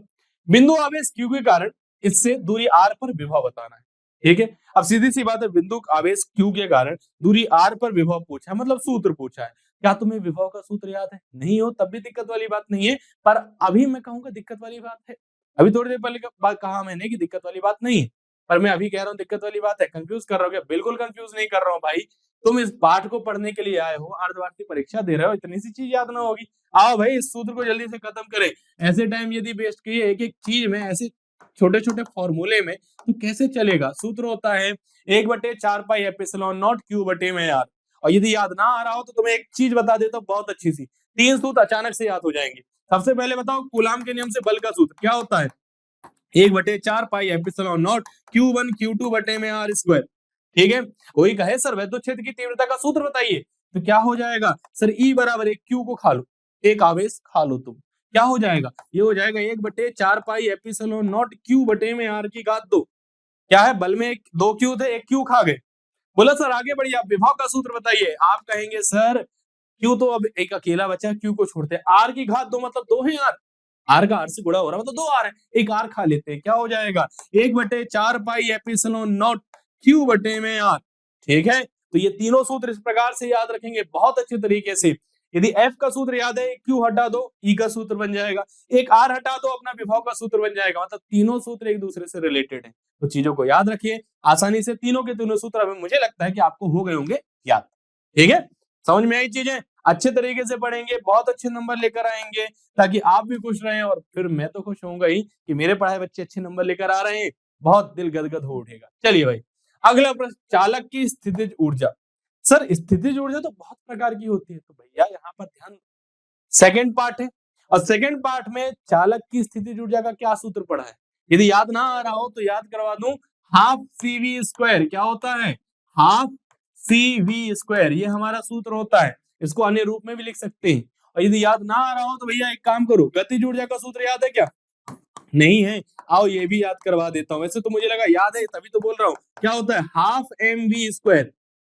बिंदु आवेश Q के कारण इससे दूरी R पर विभव बताना है। ठीक है, अब सीधी सी बात है, बिंदु आवेश Q के कारण दूरी R पर विभव पूछा है, मतलब सूत्र पूछा है। क्या तुम्हें विभव का सूत्र याद है? नहीं हो तब भी दिक्कत वाली बात नहीं है, पर अभी मैं कहूंगा दिक्कत वाली बात है। अभी थोड़ी देर पहले कहा मैंने कि दिक्कत वाली बात नहीं है, पर मैं अभी कह रहा हूँ दिक्कत वाली बात है। कंफ्यूज कर रहा हूँ क्या? बिल्कुल कंफ्यूज नहीं कर रहा हूँ भाई। तुम इस पाठ को पढ़ने के लिए आए हो, अर्धवार्षिक परीक्षा दे रहे हो, इतनी सी चीज याद ना होगी। आओ भाई इस सूत्र को जल्दी से खत्म करें। ऐसे टाइम यदि वेस्ट किए एक एक चीज में, ऐसे छोटे छोटे फॉर्मूले में, तो कैसे चलेगा? सूत्र होता है 1/4 पाई एप्सिलॉन नॉट Q बटे में R। और यदि याद ना आ रहा हो तो तुम्हें एक चीज बता देता हूं बहुत अच्छी सी, 3 सूत्र अचानक से याद हो जाएंगे। सबसे पहले बताओ कूलाम के नियम से बल का सूत्र क्या होता है? 1/4 pi epsilon not Q1 Q2 बटे में R स्क्वायर। ठीक है, कोई कहे सर विद्युत क्षेत्र की तीव्रता का सूत्र बताइए, तो क्या हो जाएगा? सर E बराबर 1 Q को खा लो, एक आवेश खा लो तुम, क्या हो जाएगा? ये हो जाएगा 1/4 पाई एप्सिलॉन नॉट Q बटे में R की घात 2। क्या है? बल में 2 Q थे, 1 Q खा गए। बोला सर आगे बढ़िए, आप विभव का सूत्र बताइए। आप कहेंगे सर Q तो अब एक अकेला बचा, Q को छोड़ते हैं, R की घात 2 मतलब 2 है यार, R का R से गुणा हो रहा है, मतलब 2 R है, एक R खा लेते हैं, क्या हो जाएगा? 1/4 पाई एप्सिलॉन नॉट Q बटे में R। ठीक है, तो ये तीनों सूत्र इस प्रकार से याद रखेंगे बहुत अच्छे तरीके से। यदि F का सूत्र याद है, Q हटा दो, E का सूत्र बन जाएगा, एक R हटा दो, अपना विभव का सूत्र बन जाएगा। मतलब तीनों सूत्र एक दूसरे से रिलेटेड है, तो चीजों को याद रखिए आसानी से। तीनों के तीनों सूत्र अभी मुझे लगता है कि आपको हो गए होंगे ज्ञात। ठीक है, समझ में आई चीजें? अच्छे तरीके से पढ़ेंगे, बहुत अच्छे नंबर लेकर आएंगे, ताकि आप भी खुश रहें और फिर मैं तो खुश होऊंगा ही कि मेरे पढ़ाए बच्चे अच्छे नंबर लेकर आ रहे हैं, बहुत दिल गदगद हो उठेगा। चलिए भाई, अगला प्रश्न, चालक की स्थितिज ऊर्जा। सर स्थितिज ऊर्जा तो बहुत प्रकार की होती है, तो भैया यहाँ पर ध्यान, सेकंड पार्ट है और सेकंड पार्ट में चालक की स्थितिज ऊर्जा का क्या सूत्र पढ़ा है, यदि याद ना आ रहा हो तो याद करवा दूं, हाफ CV स्क्वायर। क्या होता है? हाफ CV स्क्वायर, ये हमारा सूत्र होता है। इसको अन्य रूप में भी लिख सकते हैं। और यदि याद ना आ रहा हो तो भैया एक काम करो, गतिज ऊर्जा का सूत्र याद है क्या? नहीं है, आओ ये भी याद करवा देता हूं। वैसे तो मुझे लगा याद है, तभी तो बोल रहा हूं। क्या होता है? Half MV square.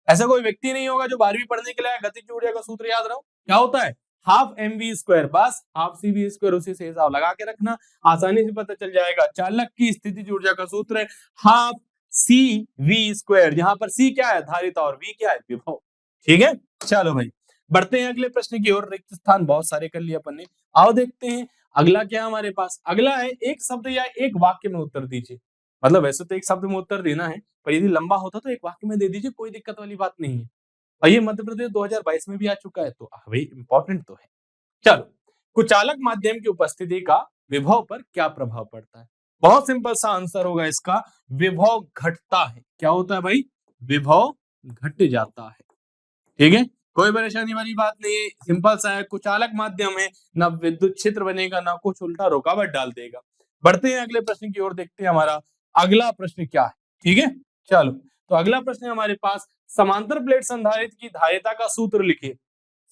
ऐसा कोई व्यक्ति नहीं होगा जो 12वीं पढ़ने के लिए गतिज ऊर्जा का सूत्र याद रहो। क्या होता है? Half MV square. बस हाफ CV स्क्वायर, उसी से हिसाब लगा के रखना, आसानी से पता चल जाएगा। चालक की स्थितिज ऊर्जा का सूत्र है हाफ CV स्क्वायर, जहां पर C क्या है? धारिता, और V क्या है? विभव। ठीक है, चलो भाई बढ़ते हैं अगले प्रश्न की ओर। रिक्त स्थान बहुत सारे कर लिए अपन ने, आओ देखते हैं अगला क्या हमारे पास। अगला है एक शब्द या एक वाक्य में उत्तर दीजिए। मतलब वैसे तो एक शब्द में उत्तर देना है, पर यदि लंबा होता तो एक वाक्य में दे दीजिए, कोई दिक्कत वाली बात नहीं है। और ये मध्य प्रदेश 2022 में भी आ चुका है, तो भाई इंपॉर्टेंट तो है। चलो, कुचालक माध्यम की उपस्थिति का विभव पर क्या प्रभाव पड़ता है? बहुत सिंपल सा आंसर होगा इसका, विभव घटता है। क्या होता है भाई? विभव घट जाता है। ठीक है, कोई परेशानी वाली बात नहीं है, सिंपल सा है। कुचालक माध्यम है, ना विद्युत क्षेत्र बनेगा, ना कुछ उल्टा रुकावट डाल देगा। बढ़ते हैं अगले प्रश्न की ओर, देखते हैं हमारा अगला प्रश्न क्या है। ठीक है, चलो तो अगला प्रश्न है हमारे पास, समांतर प्लेट संधारित्र की धारिता का सूत्र लिखिए।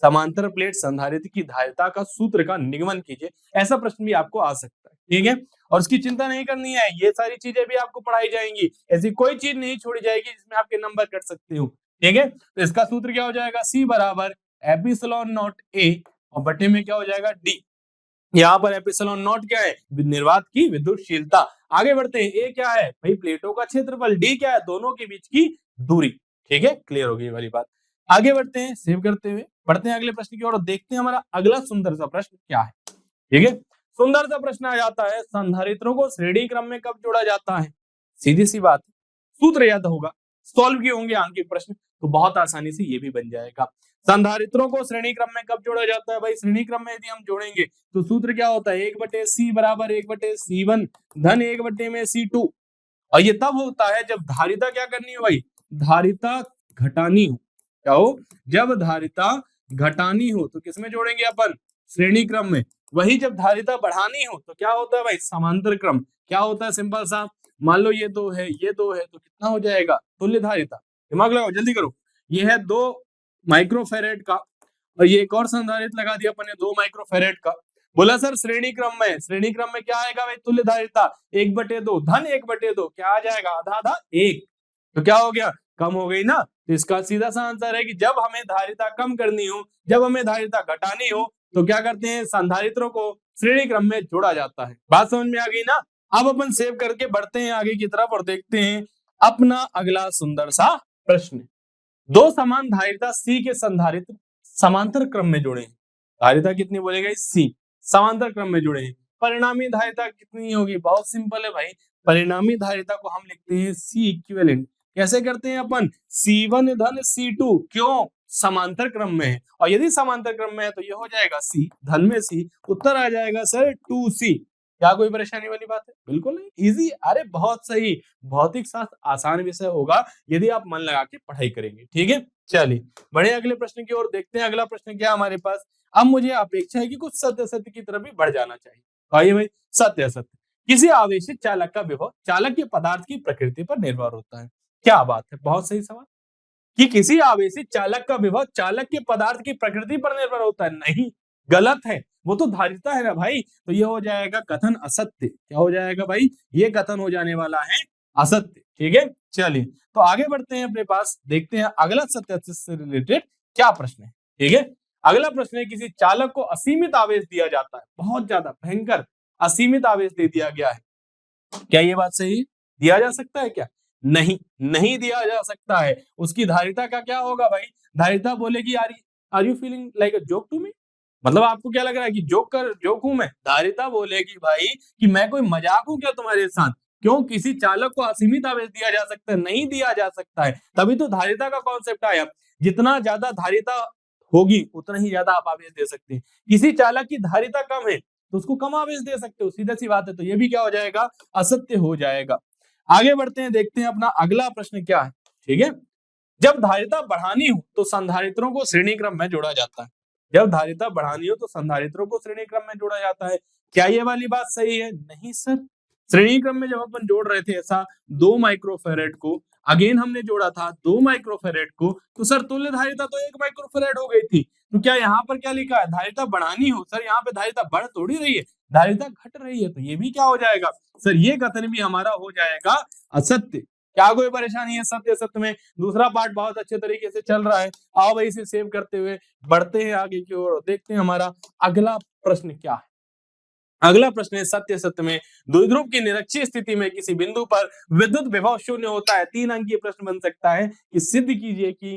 समांतर प्लेट संधारित्र की धारिता का सूत्र का निगमन कीजिए। ऐसा प्रश्न भी आपको आ सकता है। ठीक है, और उसकी चिंता नहीं करनी है, ये सारी चीजें भी आपको पढ़ाई जाएंगी। ऐसी कोई चीज नहीं छोड़ी जाएगी जिसमें आपके नंबर कट सकते हो। ठीक है, तो इसका सूत्र क्या हो जाएगा? C बराबर एप्सिलॉन नॉट A और बटे में क्या हो जाएगा? D। यहाँ पर एप्सिलॉन नॉट क्या है? निर्वात की विद्युतशीलता। आगे बढ़ते हैं, A क्या है भाई? प्लेटों का क्षेत्रफल। D क्या है? दोनों के बीच की दूरी। ठीक है, क्लियर हो गई वाली बात। आगे बढ़ते हैं, सेव करते हुए बढ़ते हैं अगले प्रश्न की ओर, देखते हैं हमारा अगला सुंदर सा प्रश्न क्या है। ठीक है, सुंदर सा प्रश्न आ जाता है, संधारित्रों को श्रेणी क्रम में कब जोड़ा जाता है? सीधी सी बात, सूत्र याद होगा, सॉल्व किए होंगे आंकिक प्रश्न, तो बहुत आसानी से ये भी बन जाएगा। संधारित्रों को श्रेणी क्रम में कब जोड़ा जाता है? भाई श्रेणी क्रम में यदि हम जोड़ेंगे तो सूत्र क्या होता है? 1/C बराबर 1/C1 धन 1/C2। और ये तब होता है जब धारिता क्या करनी हो भाई? धारिता घटानी हो। क्या हो? जब धारिता घटानी हो तो किसमें जोड़ेंगे अपन? श्रेणी क्रम में। वही जब धारिता बढ़ानी हो तो क्या होता है भाई? समांतर क्रम। क्या होता है? सिंपल सा, मान लो ये 2 है, ये 2 है, तो कितना हो जाएगा? तुल्य धारिता। दिमाग लगाओ, जल्दी करो। ये है 2 माइक्रोफेरेड का, और ये एक और संधारित्र लगा दिया अपन ने 2 माइक्रोफेरेड का। बोला सर श्रेणी क्रम में, श्रेणी क्रम में क्या आएगा भाई? तुल्य धारिता 1/2 धन 1/2, क्या आ जाएगा? आधा आधा 1। तो क्या हो गया? कम हो गई ना। तो इसका सीधा सा आंसर है कि जब हमें धारिता कम करनी हो, जब हमें धारिता घटानी हो, तो क्या करते हैं? संधारित्रों को श्रेणी क्रम में जोड़ा जाता है। बात समझ में आ गई ना? अब अपन सेव करके बढ़ते हैं आगे की तरफ और देखते हैं अपना अगला सुंदर सा प्रश्न। 2 समान धारिता C के संधारित्र समांतर क्रम में जुड़े हैं। धारिता कितनी बोलेगा? C समांतर क्रम में जुड़े हैं। परिणामी धारिता कितनी होगी? बहुत सिंपल है भाई, परिणामी धारिता को हम लिखते हैं C इक्विवेलेंट। कैसे करते हैं अपन? C1 धन C2। क्यों? समांतर क्रम में है, और यदि समांतर क्रम में है तो ये हो जाएगा C धन में C। उत्तर आ जाएगा सर 2C। क्या कोई परेशानी वाली बात है? बिल्कुल नहीं, इजी। अरे बहुत सही, भौतिक शास्त्र आसान विषय होगा यदि आप मन लगा के पढ़ाई करेंगे। ठीक है, चलिए बढ़े अगले प्रश्न की ओर, देखते हैं अगला प्रश्न क्या हमारे पास। अब मुझे अपेक्षा है कि कुछ सत्य सत्य की तरफ भी बढ़ जाना चाहिए। आइए भाई, सत्य असत्य। किसी आवेशित चालक का विभव चालक के पदार्थ की प्रकृति पर निर्भर होता है। क्या बात है, बहुत सही सवाल। कि किसी आवेशित चालक का विभव चालक के पदार्थ की प्रकृति पर निर्भर होता है? नहीं, गलत है, वो तो धारिता है ना भाई। तो ये हो जाएगा कथन असत्य। क्या हो जाएगा भाई? ये कथन हो जाने वाला है असत्य। ठीक है, चलिए तो आगे बढ़ते हैं अपने पास, देखते हैं अगला सत्य से रिलेटेड क्या प्रश्न है। ठीक है, अगला प्रश्न है, किसी चालक को असीमित आवेश दिया जाता है, बहुत ज्यादा भयंकर असीमित आवेश दे दिया गया है। क्या ये बात सही? दिया जा सकता है क्या? नहीं, नहीं दिया जा सकता है। उसकी धारिता का क्या होगा भाई? धारिता बोलेगी are you feeling like a joke to me? मतलब आपको क्या लग रहा है कि जोक हूं मैं? धारिता बोलेगी भाई कि मैं कोई मजाक हूं क्या तुम्हारे साथ? क्यों? किसी चालक को असीमित आवेश दिया जा सकता है? नहीं दिया जा सकता है, तभी तो धारिता का कॉन्सेप्ट आया। जितना ज्यादा धारिता होगी उतना ही ज्यादा आप आवेश दे सकते हैं। किसी चालक की धारिता कम है तो उसको कम आवेश दे सकते हो, सीधा सी बात है। तो ये भी क्या हो जाएगा, असत्य हो जाएगा। आगे बढ़ते हैं, देखते हैं अपना अगला प्रश्न क्या है। ठीक है, जब धारिता बढ़ानी हो तो संधारित्रों को श्रेणी क्रम में जोड़ा जाता है। जब धारिता बढ़ानी हो तो संधारित्रों को श्रेणी क्रम में जोड़ा जाता है। क्या ये वाली बात सही है? नहीं सर, श्रेणी क्रम में जब अपन जोड़ रहे थे ऐसा 2 माइक्रोफेरेड को, अगेन हमने जोड़ा था 2 माइक्रोफेरेड को, तो सर तुल्य धारिता तो 1 माइक्रोफेरेड हो गई थी। तो क्या यहाँ पर क्या लिखा है, धारिता बढ़ानी हो? सर यहाँ पे धारिता बढ़ थोड़ी रही है, धारिता घट रही है। तो ये भी क्या हो जाएगा सर, ये कथन भी हमारा हो जाएगा असत्य। क्या कोई परेशानी है सत्य असत्य में? दूसरा पार्ट बहुत अच्छे तरीके से चल रहा है। आओ भाई इसे सेव करते हुए बढ़ते हैं आगे की ओर, देखते हैं हमारा अगला प्रश्न क्या है। अगला प्रश्न है, सत्य सत्य में द्विध्रुव की निरक्षीय स्थिति में किसी बिंदु पर विद्युत विभव शून्य होता है। 3 अंकीय प्रश्न बन सकता है कि सिद्ध कीजिए कि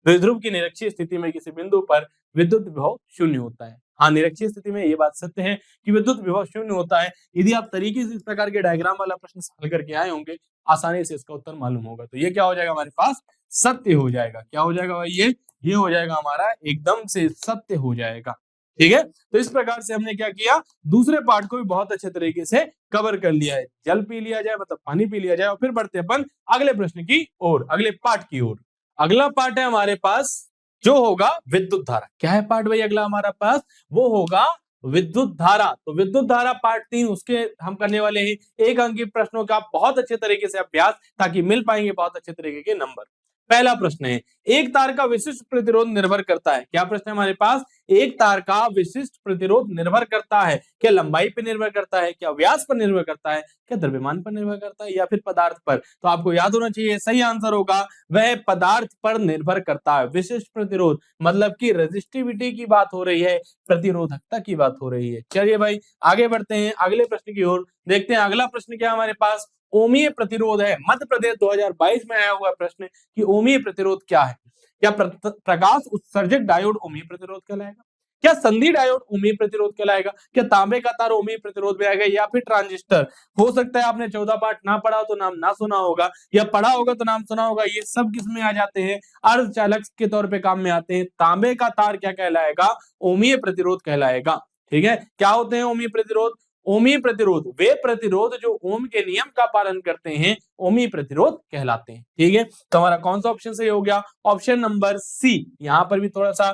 द्विध्रुव की निरक्षीय स्थिति में किसी बिंदु पर विद्युत विभव शून्य होता है। हाँ, निरक्षीय स्थिति में ये बात सत्य है कि विद्युत विभव शून्य होता है। यदि आप तरीके से इस प्रकार के डायग्राम वाला प्रश्न हल करके आए होंगे, आसानी से इसका उत्तर मालूम होगा। तो ये क्या हो जाएगा हमारे पास, सत्य हो जाएगा। क्या हो जाएगा भाई, ये हो जाएगा हमारा एकदम से सत्य हो जाएगा। ठीक है, तो इस प्रकार से हमने क्या किया, दूसरे पार्ट को भी बहुत अच्छे तरीके से कवर कर लिया है। जल पी लिया जाए मतलब पानी पी लिया जाए, और फिर बढ़ते अपन अगले प्रश्न की ओर, अगले पार्ट की ओर। अगला पार्ट है हमारे पास जो होगा विद्युत धारा। क्या है पार्ट भाई अगला हमारा पास, वो होगा विद्युत धारा। तो विद्युत धारा पार्ट 3 उसके हम करने वाले हैं 1 अंक के प्रश्नों का बहुत अच्छे तरीके से अभ्यास, ताकि मिल पाएंगे बहुत अच्छे तरीके के नंबर। पहला प्रश्न है, एक तार का विशिष्ट प्रतिरोध निर्भर करता है। क्या प्रश्न है हमारे पास, एक तार का विशिष्ट प्रतिरोध निर्भर करता है। क्या लंबाई पर निर्भर करता है, क्या व्यास पर निर्भर करता है, क्या द्रव्यमान पर निर्भर करता है, या फिर पदार्थ पर? तो आपको याद होना चाहिए, सही आंसर होगा वह पदार्थ पर निर्भर करता है। विशिष्ट प्रतिरोध मतलब कि रेजिस्टिविटी की बात हो रही है, प्रतिरोधकता की बात हो रही है। चलिए भाई आगे बढ़ते हैं अगले प्रश्न की ओर, देखते हैं अगला प्रश्न क्या हमारे पास। ओमीय प्रतिरोध है, मध्य प्रदेश 2022 में आया हुआ प्रश्न कि ओमीय प्रतिरोध क्या है। क्या प्रकाश उत्सर्जक डायोड ओमीय प्रतिरोध कहलाएगा, क्या संधि डायोड ओमीय प्रतिरोध कहलाएगा, क्या तांबे का तार ओमीय प्रतिरोध में आएगा, या फिर ट्रांजिस्टर? हो सकता है आपने 14 पाठ ना पढ़ा तो नाम ना सुना होगा, या पढ़ा होगा तो नाम सुना होगा। ये सब किस में आ जाते हैं, अर्धचालक के तौर पे काम में आते हैं। तांबे का तार क्या कहलाएगा, ओमीय प्रतिरोध कहलाएगा। ठीक है, क्या होते हैं ओमीय प्रतिरोध? ओमीय प्रतिरोध वे प्रतिरोध जो ओम के नियम का पालन करते हैं, ओमीय प्रतिरोध कहलाते हैं। ठीक है, तो हमारा कौन सा ऑप्शन सही हो गया, ऑप्शन नंबर सी। यहां पर भी थोड़ा सा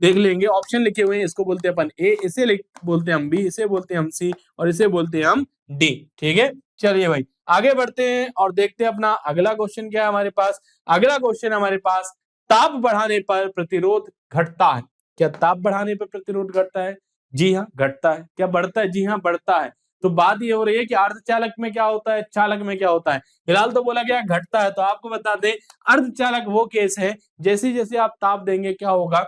देख लेंगे, ऑप्शन लिखे हुए हैं, इसको बोलते हैं अपन ए, इसे बोलते हैं हम बी, इसे बोलते हैं हम सी, और इसे बोलते हैं हम डी। ठीक है, चलिए भाई आगे बढ़ते हैं और देखते हैं अपना अगला क्वेश्चन क्या है हमारे पास। अगला क्वेश्चन हमारे पास, ताप बढ़ाने पर प्रतिरोध घटता है। क्या ताप बढ़ाने पर प्रतिरोध घटता है? जी हाँ घटता है। क्या बढ़ता है? जी हाँ बढ़ता है। तो बात ये हो रही है कि अर्धचालक में क्या होता है, चालक में क्या होता है। फिलहाल तो बोला गया घटता है, तो आपको बता दें अर्धचालक वो केस है जैसे जैसे आप ताप देंगे क्या होगा,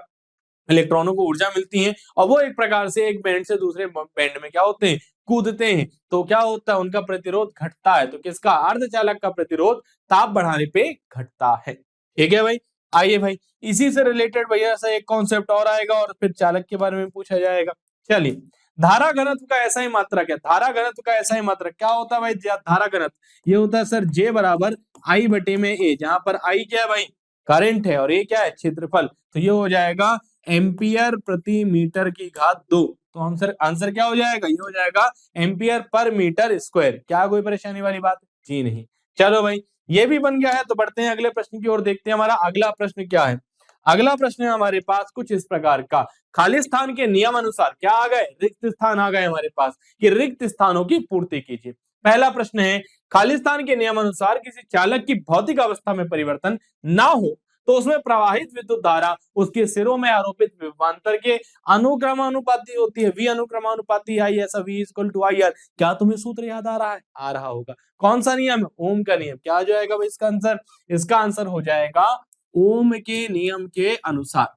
इलेक्ट्रॉनों को ऊर्जा मिलती है और वो एक प्रकार से एक बैंड से दूसरे बैंड में क्या होते हैं, कूदते हैं। तो क्या होता है, उनका प्रतिरोध घटता है। तो किसका, अर्धचालक का प्रतिरोध ताप बढ़ाने पे घटता है। ठीक है भाई, आइए भाई इसी से रिलेटेड भैया सा एक कॉन्सेप्ट और आएगा और फिर चालक के बारे में पूछा जाएगा। चलिए, धारा घनत्व का ऐसा ही मात्रक है। धारा घनत्व का ऐसा ही मात्रक क्या होता है भाई, धारा घनत्व ये होता है सर J बराबर I बटे में A, जहां पर I क्या है भाई, करंट है, और ये क्या है, क्षेत्रफल। तो ये हो जाएगा एम्पियर प्रति मीटर की घात 2। तो आंसर क्या हो जाएगा, ये हो जाएगा एम्पियर पर मीटर स्क्वायर। क्या कोई परेशानी वाली बात? जी नहीं। चलो भाई ये भी बन गया है, तो बढ़ते हैं अगले प्रश्न की ओर, देखते हैं हमारा अगला प्रश्न क्या है। अगला प्रश्न है हमारे पास कुछ इस प्रकार का, खाली स्थान के नियम अनुसार क्या आ गए, रिक्त स्थान आ गए हमारे पास, कि रिक्त स्थानों की पूर्ति कीजिए। पहला प्रश्न है, खाली स्थान के नियम अनुसार किसी चालक की भौतिक अवस्था में परिवर्तन ना हो तो उसमें प्रवाहित विद्युत धारा उसके सिरों में आरोपित विभवांतर के अनुक्रमानुपाती होती है। वी अनुक्रमानुपाती आई, ऐसा V equal to I R. क्या तुम्हें सूत्र याद आ रहा है? आ रहा होगा। कौन सा नियम? ओम का नियम। क्या आ जाएगा भाई इसका आंसर? इसका आंसर हो जाएगा ओम के नियम के अनुसार।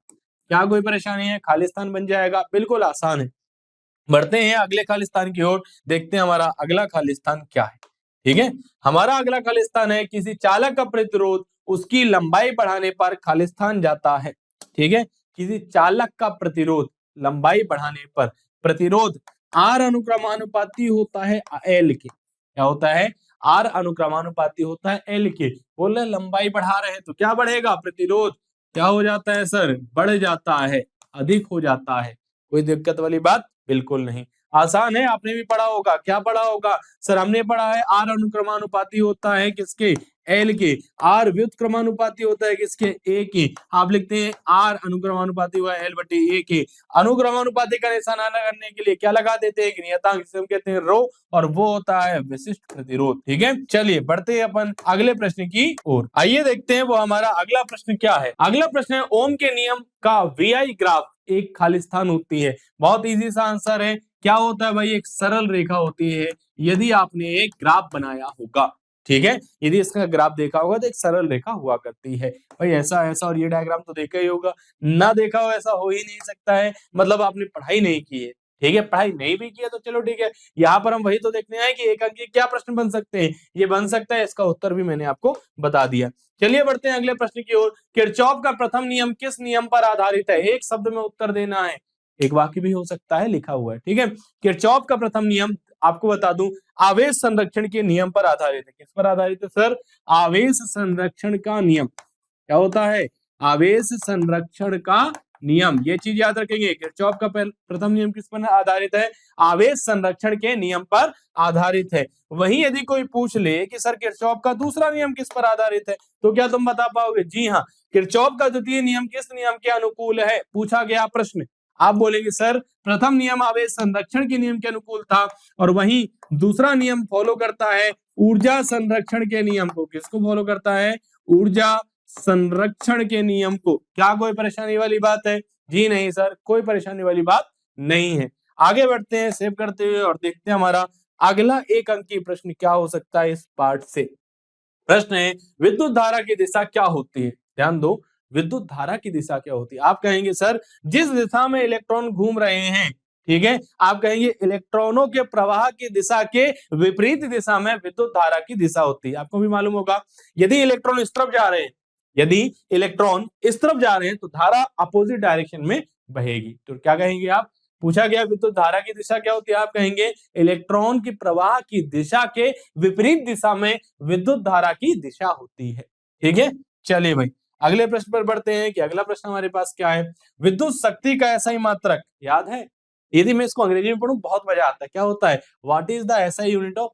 क्या कोई परेशानी है? खालिस्तान बन जाएगा, बिल्कुल आसान है। बढ़ते हैं अगले खालिस्तान की ओर, देखते हैं हमारा अगला खालिस्तान क्या है। ठीक है, हमारा अगला खालिस्तान है, किसी चालक का प्रतिरोध उसकी लंबाई बढ़ाने पर खालिस्तान जाता है। ठीक है, किसी चालक का प्रतिरोध लंबाई बढ़ाने पर, प्रतिरोध आर अनुक्रमानुपाती होता है एल के। क्या होता है? आर अनुक्रमानुपाती होता है एल के। बोल रहे लंबाई बढ़ा रहे हैं तो क्या बढ़ेगा, प्रतिरोध। क्या हो जाता है सर, बढ़ जाता है, अधिक हो जाता है। कोई दिक्कत वाली बात बिल्कुल नहीं, आसान है, आपने भी पढ़ा होगा। क्या पढ़ा होगा सर? हमने पढ़ा है आर अनुक्रमानुपाती होता है किसके, एल के। आर व्युत्क्रमानुपाती होता है किसके, ए के। आप लिखते हैं आर अनुक्रमानुपाती हुआ एल बटे ए के। अनुक्रमानुपाती का निशाना करने के लिए क्या लगा देते हैं, एक नियतांक जिसे हम कहते हैं रो, और वो होता है विशिष्ट प्रतिरोध। ठीक है, चलिए बढ़ते हैं अपन अगले प्रश्न की ओर। आइए देखते हैं वो हमारा अगला प्रश्न क्या है। अगला प्रश्न है ओम के नियम का वीआई ग्राफ एक खाली स्थान होती है। बहुत इजी सा आंसर है। क्या होता है भाई, एक सरल रेखा होती है। यदि आपने एक ग्राफ बनाया होगा, ठीक है, यदि इसका ग्राफ देखा होगा तो एक सरल रेखा हुआ करती है भाई, ऐसा ऐसा, और ये डायग्राम तो देखा ही होगा। ना देखा हो ऐसा हो ही नहीं सकता है, मतलब आपने पढ़ाई नहीं की है। ठीक है, पढ़ाई नहीं भी किया तो चलो ठीक है, यहाँ पर हम वही तो देखने आए कि एक अंक के क्या प्रश्न बन सकते हैं। ये बन सकता है, इसका उत्तर भी मैंने आपको बता दिया। चलिए बढ़ते हैं अगले प्रश्न की ओर। किरचॉफ का प्रथम नियम किस नियम पर आधारित है? एक शब्द में उत्तर देना है, एक वाक्य भी हो सकता है, लिखा हुआ है। ठीक है, किरचॉफ का प्रथम नियम आपको बता दूं, आवेश संरक्षण के नियम पर आधारित है। किस पर आधारित है सर? आवेश संरक्षण का नियम। क्या होता है? आवेश संरक्षण का नियम। ये चीज याद रखेंगे, किरचॉफ का प्रथम नियम किस पर आधारित है? आवेश संरक्षण के नियम पर आधारित है। वहीं यदि कोई पूछ ले कि सर किरचॉफ का दूसरा नियम किस पर आधारित है, तो क्या तुम बता पाओगे? जी हाँ, किरचॉफ का द्वितीय नियम किस नियम के अनुकूल है? पूछा गया प्रश्न, आप बोलेंगे सर प्रथम नियम आवेश संरक्षण के नियम के अनुकूल था, और वहीं दूसरा नियम फॉलो करता है ऊर्जा संरक्षण के नियम को। किसको फॉलो करता है? ऊर्जा संरक्षण के नियम को। क्या कोई परेशानी वाली बात है? जी नहीं सर, कोई परेशानी वाली बात नहीं है। आगे बढ़ते हैं सेव करते हुए और देखते हैं हमारा अगला एक अंकीय प्रश्न क्या हो सकता है इस पार्ट से। प्रश्न है विद्युत धारा की दिशा क्या होती है? ध्यान दो, विद्युत धारा की दिशा क्या होती है? आप कहेंगे सर जिस दिशा में इलेक्ट्रॉन घूम रहे हैं, ठीक है, आप कहेंगे इलेक्ट्रॉनों के प्रवाह की दिशा के विपरीत दिशा में विद्युत धारा की दिशा होती है। आपको भी मालूम होगा, यदि इलेक्ट्रॉन इस तरफ जा रहे हैं, यदि इलेक्ट्रॉन इस तरफ जा रहे हैं तो धारा अपोजिट डायरेक्शन में बहेगी। तो क्या कहेंगे आप? पूछा गया विद्युत धारा की दिशा क्या होती है, आप कहेंगे इलेक्ट्रॉन की प्रवाह की दिशा के विपरीत दिशा में विद्युत धारा की दिशा होती है। ठीक है, चलिए भाई अगले प्रश्न पर बढ़ते हैं कि अगला प्रश्न हमारे पास क्या है। विद्युत शक्ति का ऐसा ही मात्रक याद है? यदि मैं इसको अंग्रेजी में पढ़ूं बहुत मजा आता है। क्या होता है? What is the SI unit of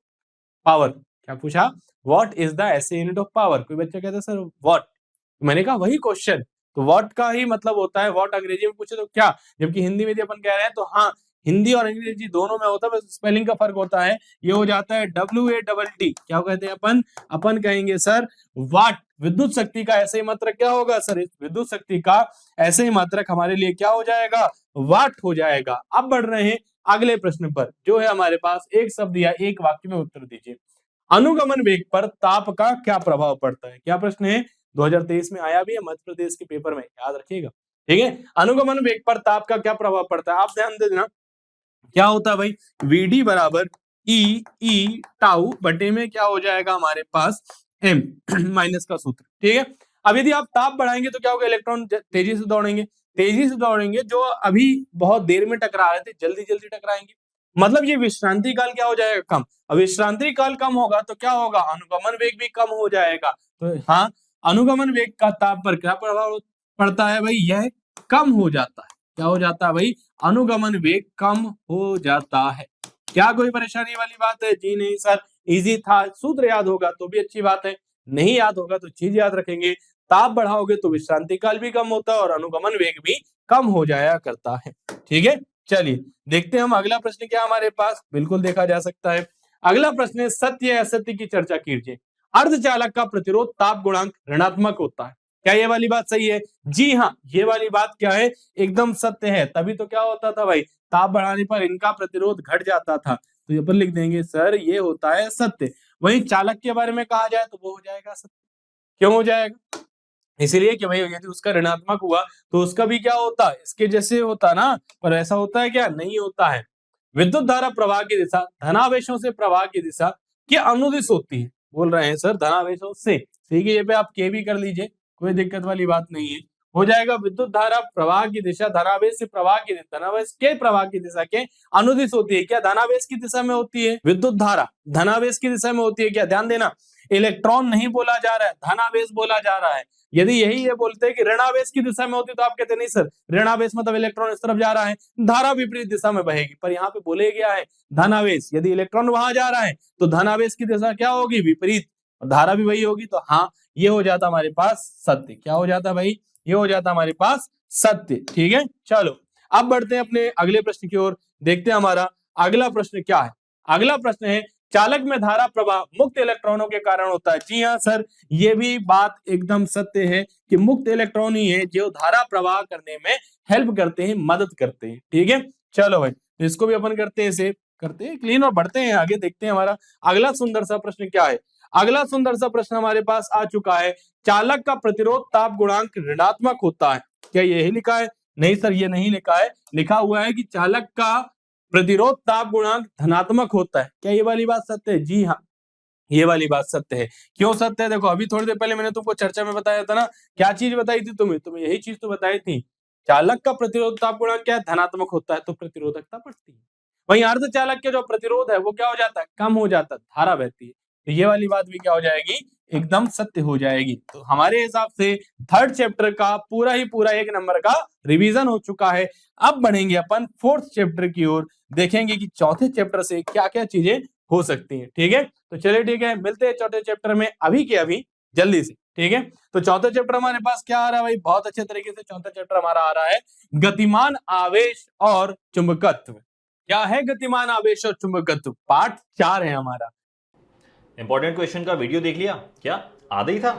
power? क्या पूछा? What is the SI unit of power? कोई बच्चा कहता है सर व्हाट, मैंने कहा वही क्वेश्चन, तो व्हाट का ही मतलब होता है व्हाट। अंग्रेजी में पूछे तो क्या, जबकि हिंदी में यदि अपन कह रहे हैं तो हाँ, हिंदी और अंग्रेजी दोनों में होता है, बस स्पेलिंग का फर्क होता है। ये हो जाता है WATT। क्या कहते हैं अपन कहेंगे सर वाट। विद्युत शक्ति का ऐसे ही मात्रक क्या होगा सर? विद्युत शक्ति का ऐसे ही मात्रक हमारे लिए क्या हो जाएगा? वाट हो जाएगा। अब बढ़ रहे हैं अगले प्रश्न पर, जो है हमारे पास एक शब्द या एक वाक्य में उत्तर दीजिए। अनुगमन वेग पर ताप का क्या प्रभाव पड़ता है? क्या प्रश्न है? 2023 में आया भी है मध्य प्रदेश के पेपर में, याद रखिएगा। ठीक है, अनुगमन वेग पर ताप का क्या प्रभाव पड़ता है? आप ध्यान दे देना, क्या होता है भाई? VD बराबर E टाउ बटे में क्या हो जाएगा हमारे पास? M माइनस का सूत्र। ठीक है, अब यदि आप ताप बढ़ाएंगे तो क्या होगा? इलेक्ट्रॉन तेजी से दौड़ेंगे, तेजी से दौड़ेंगे, जो अभी बहुत देर में टकरा रहे थे जल्दी जल्दी टकराएंगे, मतलब ये विश्रांति काल क्या हो जाएगा? कम। अब विश्रांति काल कम होगा तो क्या होगा? अनुगमन वेग भी कम हो जाएगा। तो हाँ, अनुगमन वेग का ताप पर क्या प्रभाव पड़ता है भाई? यह कम हो जाता है। क्या हो जाता है भाई? अनुगमन वेग कम हो जाता है। क्या कोई परेशानी वाली बात है? जी नहीं सर, इजी था। सूत्र याद होगा तो भी अच्छी बात है, नहीं याद होगा तो चीज याद रखेंगे। ताप बढ़ाओगे तो विश्रांति काल भी कम होता है और अनुगमन वेग भी कम हो जाया करता है। ठीक है, चलिए देखते हैं हम अगला प्रश्न क्या हमारे पास। बिल्कुल देखा जा सकता है। अगला प्रश्न है सत्य या असत्य की चर्चा कीजिए। अर्धचालक का प्रतिरोध ताप गुणांक ऋणात्मक होता है। क्या ये वाली बात सही है? जी हाँ, ये वाली बात क्या है? एकदम सत्य है। तभी तो क्या होता था भाई? ताप बढ़ाने पर इनका प्रतिरोध घट जाता था। तो यहाँ पर लिख देंगे सर ये होता है सत्य। वहीं चालक के बारे में कहा जाए तो वो हो जाएगा सत्य। क्यों हो जाएगा? इसलिए कि भाई यदि उसका ऋणात्मक हुआ तो उसका भी क्या होता? इसके जैसे होता ना, पर ऐसा होता है क्या? नहीं होता है। विद्युत धारा प्रवाह की दिशा धनावेशों से प्रवाह की दिशा के अनुदिश होती है। बोल रहे हैं सर धनावेशों से, ठीक है, ये पे आप के भी कर लीजिए, कोई दिक्कत वाली बात नहीं है। हो जाएगा विद्युत धारा प्रवाह की दिशा धनावेश से प्रवाह की धनावेश के प्रवाह की दिशा के अनुदिश होती है। क्या धनावेश की दिशा में होती है? विद्युत धारा धनावेश की दिशा में होती है क्या? ध्यान देना, इलेक्ट्रॉन नहीं बोला जा रहा है, धनावेश बोला जा रहा है। यदि यही ये बोलते हैं कि ऋणावेश की दिशा में होती तो आप कहते नहीं सर, ऋणावेश मतलब इलेक्ट्रॉन इस तरफ जा रहा है, धारा विपरीत दिशा में बहेगी। पर यहाँ पे बोले गया है धनावेश, यदि इलेक्ट्रॉन वहां जा रहा है तो धनावेश की दिशा क्या होगी, विपरीत, और धारा भी वही होगी। तो हाँ, ये हो जाता हमारे पास सत्य। क्या हो जाता भाई, ये हो जाता हमारे पास सत्य। ठीक है, चलो अब बढ़ते हैं अपने अगले प्रश्न की ओर। देखते हैं हमारा अगला प्रश्न क्या है। अगला प्रश्न है, चालक में धारा प्रवाह मुक्त इलेक्ट्रॉनों के कारण होता है। जी हाँ सर, ये भी बात एकदम सत्य है कि मुक्त इलेक्ट्रॉन ही है जो धारा प्रवाह करने में हेल्प करते हैं, मदद करते हैं। ठीक है, चलो भाई, तो इसको भी अपन करते हैं, सेव करते हैं क्लीन और बढ़ते हैं आगे। देखते हैं हमारा अगला सुंदर सा प्रश्न क्या है। अगला सुंदर सा प्रश्न हमारे पास आ चुका है, चालक का प्रतिरोध ताप गुणांक ऋणात्मक होता है। क्या यही लिखा है? नहीं सर, ये नहीं लिखा है। लिखा हुआ है कि चालक का प्रतिरोध ताप गुणांक धनात्मक होता है। क्या ये वाली बात सत्य है? जी हाँ, ये वाली बात सत्य है। क्यों सत्य है? देखो, अभी थोड़ी देर पहले मैंने तुमको चर्चा में बताया था ना, क्या चीज बताई थी तुम्हें यही चीज तो बताई थी। चालक का प्रतिरोध ताप गुणांक क्या है? धनात्मक होता है, तो प्रतिरोधकता बढ़ती है। वहीं अर्धचालक के जो प्रतिरोध है वो क्या हो जाता है? कम हो जाता है, धारा बहती है। तो ये वाली बात भी क्या हो जाएगी? एकदम सत्य हो जाएगी। तो हमारे हिसाब से थर्ड चैप्टर का पूरा ही पूरा 1 नंबर का रिवीजन हो चुका है। अब बढ़ेंगे अपन फोर्थ चैप्टर की ओर, देखेंगे कि चौथे चैप्टर से क्या क्या चीजें हो सकती हैं। ठीक है, तो चलिए ठीक है, मिलते हैं चौथे चैप्टर में अभी के अभी, जल्दी से। ठीक है, तो चौथा चैप्टर हमारे पास क्या आ रहा है भाई? बहुत अच्छे तरीके से चौथा चैप्टर हमारा आ रहा है, गतिमान आवेश और चुंबकत्व। क्या है गतिमान आवेश और चुंबकत्व? पार्ट 4 है हमारा। इंपॉर्टेंट क्वेश्चन का वीडियो देख लिया क्या? आधा ही था?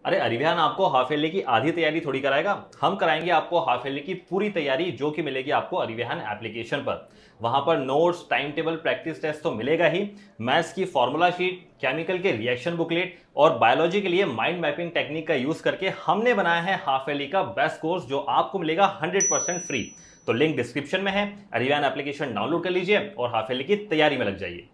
अरे अरिविहान आपको हाफ ईयरली की आधी तैयारी थोड़ी कराएगा, हम कराएंगे आपको हाफ ईयरली की पूरी तैयारी, जो कि मिलेगी आपको अरिविहान एप्लीकेशन पर। वहां पर notes, time table, practice test तो मिलेगा ही, मैथ्स की फॉर्मूला शीट, केमिकल के रिएक्शन बुकलेट और बायोलॉजी के लिए माइंड मैपिंग टेक्निक का यूज करके हमने बनाया है हाफ ईयरली का बेस्ट कोर्स, जो आपको मिलेगा 100% फ्री। तो लिंक डिस्क्रिप्शन में है, अरिविहान एप्लीकेशन डाउनलोड कर लीजिए और हाफ ईयरली की तैयारी में लग जाइए।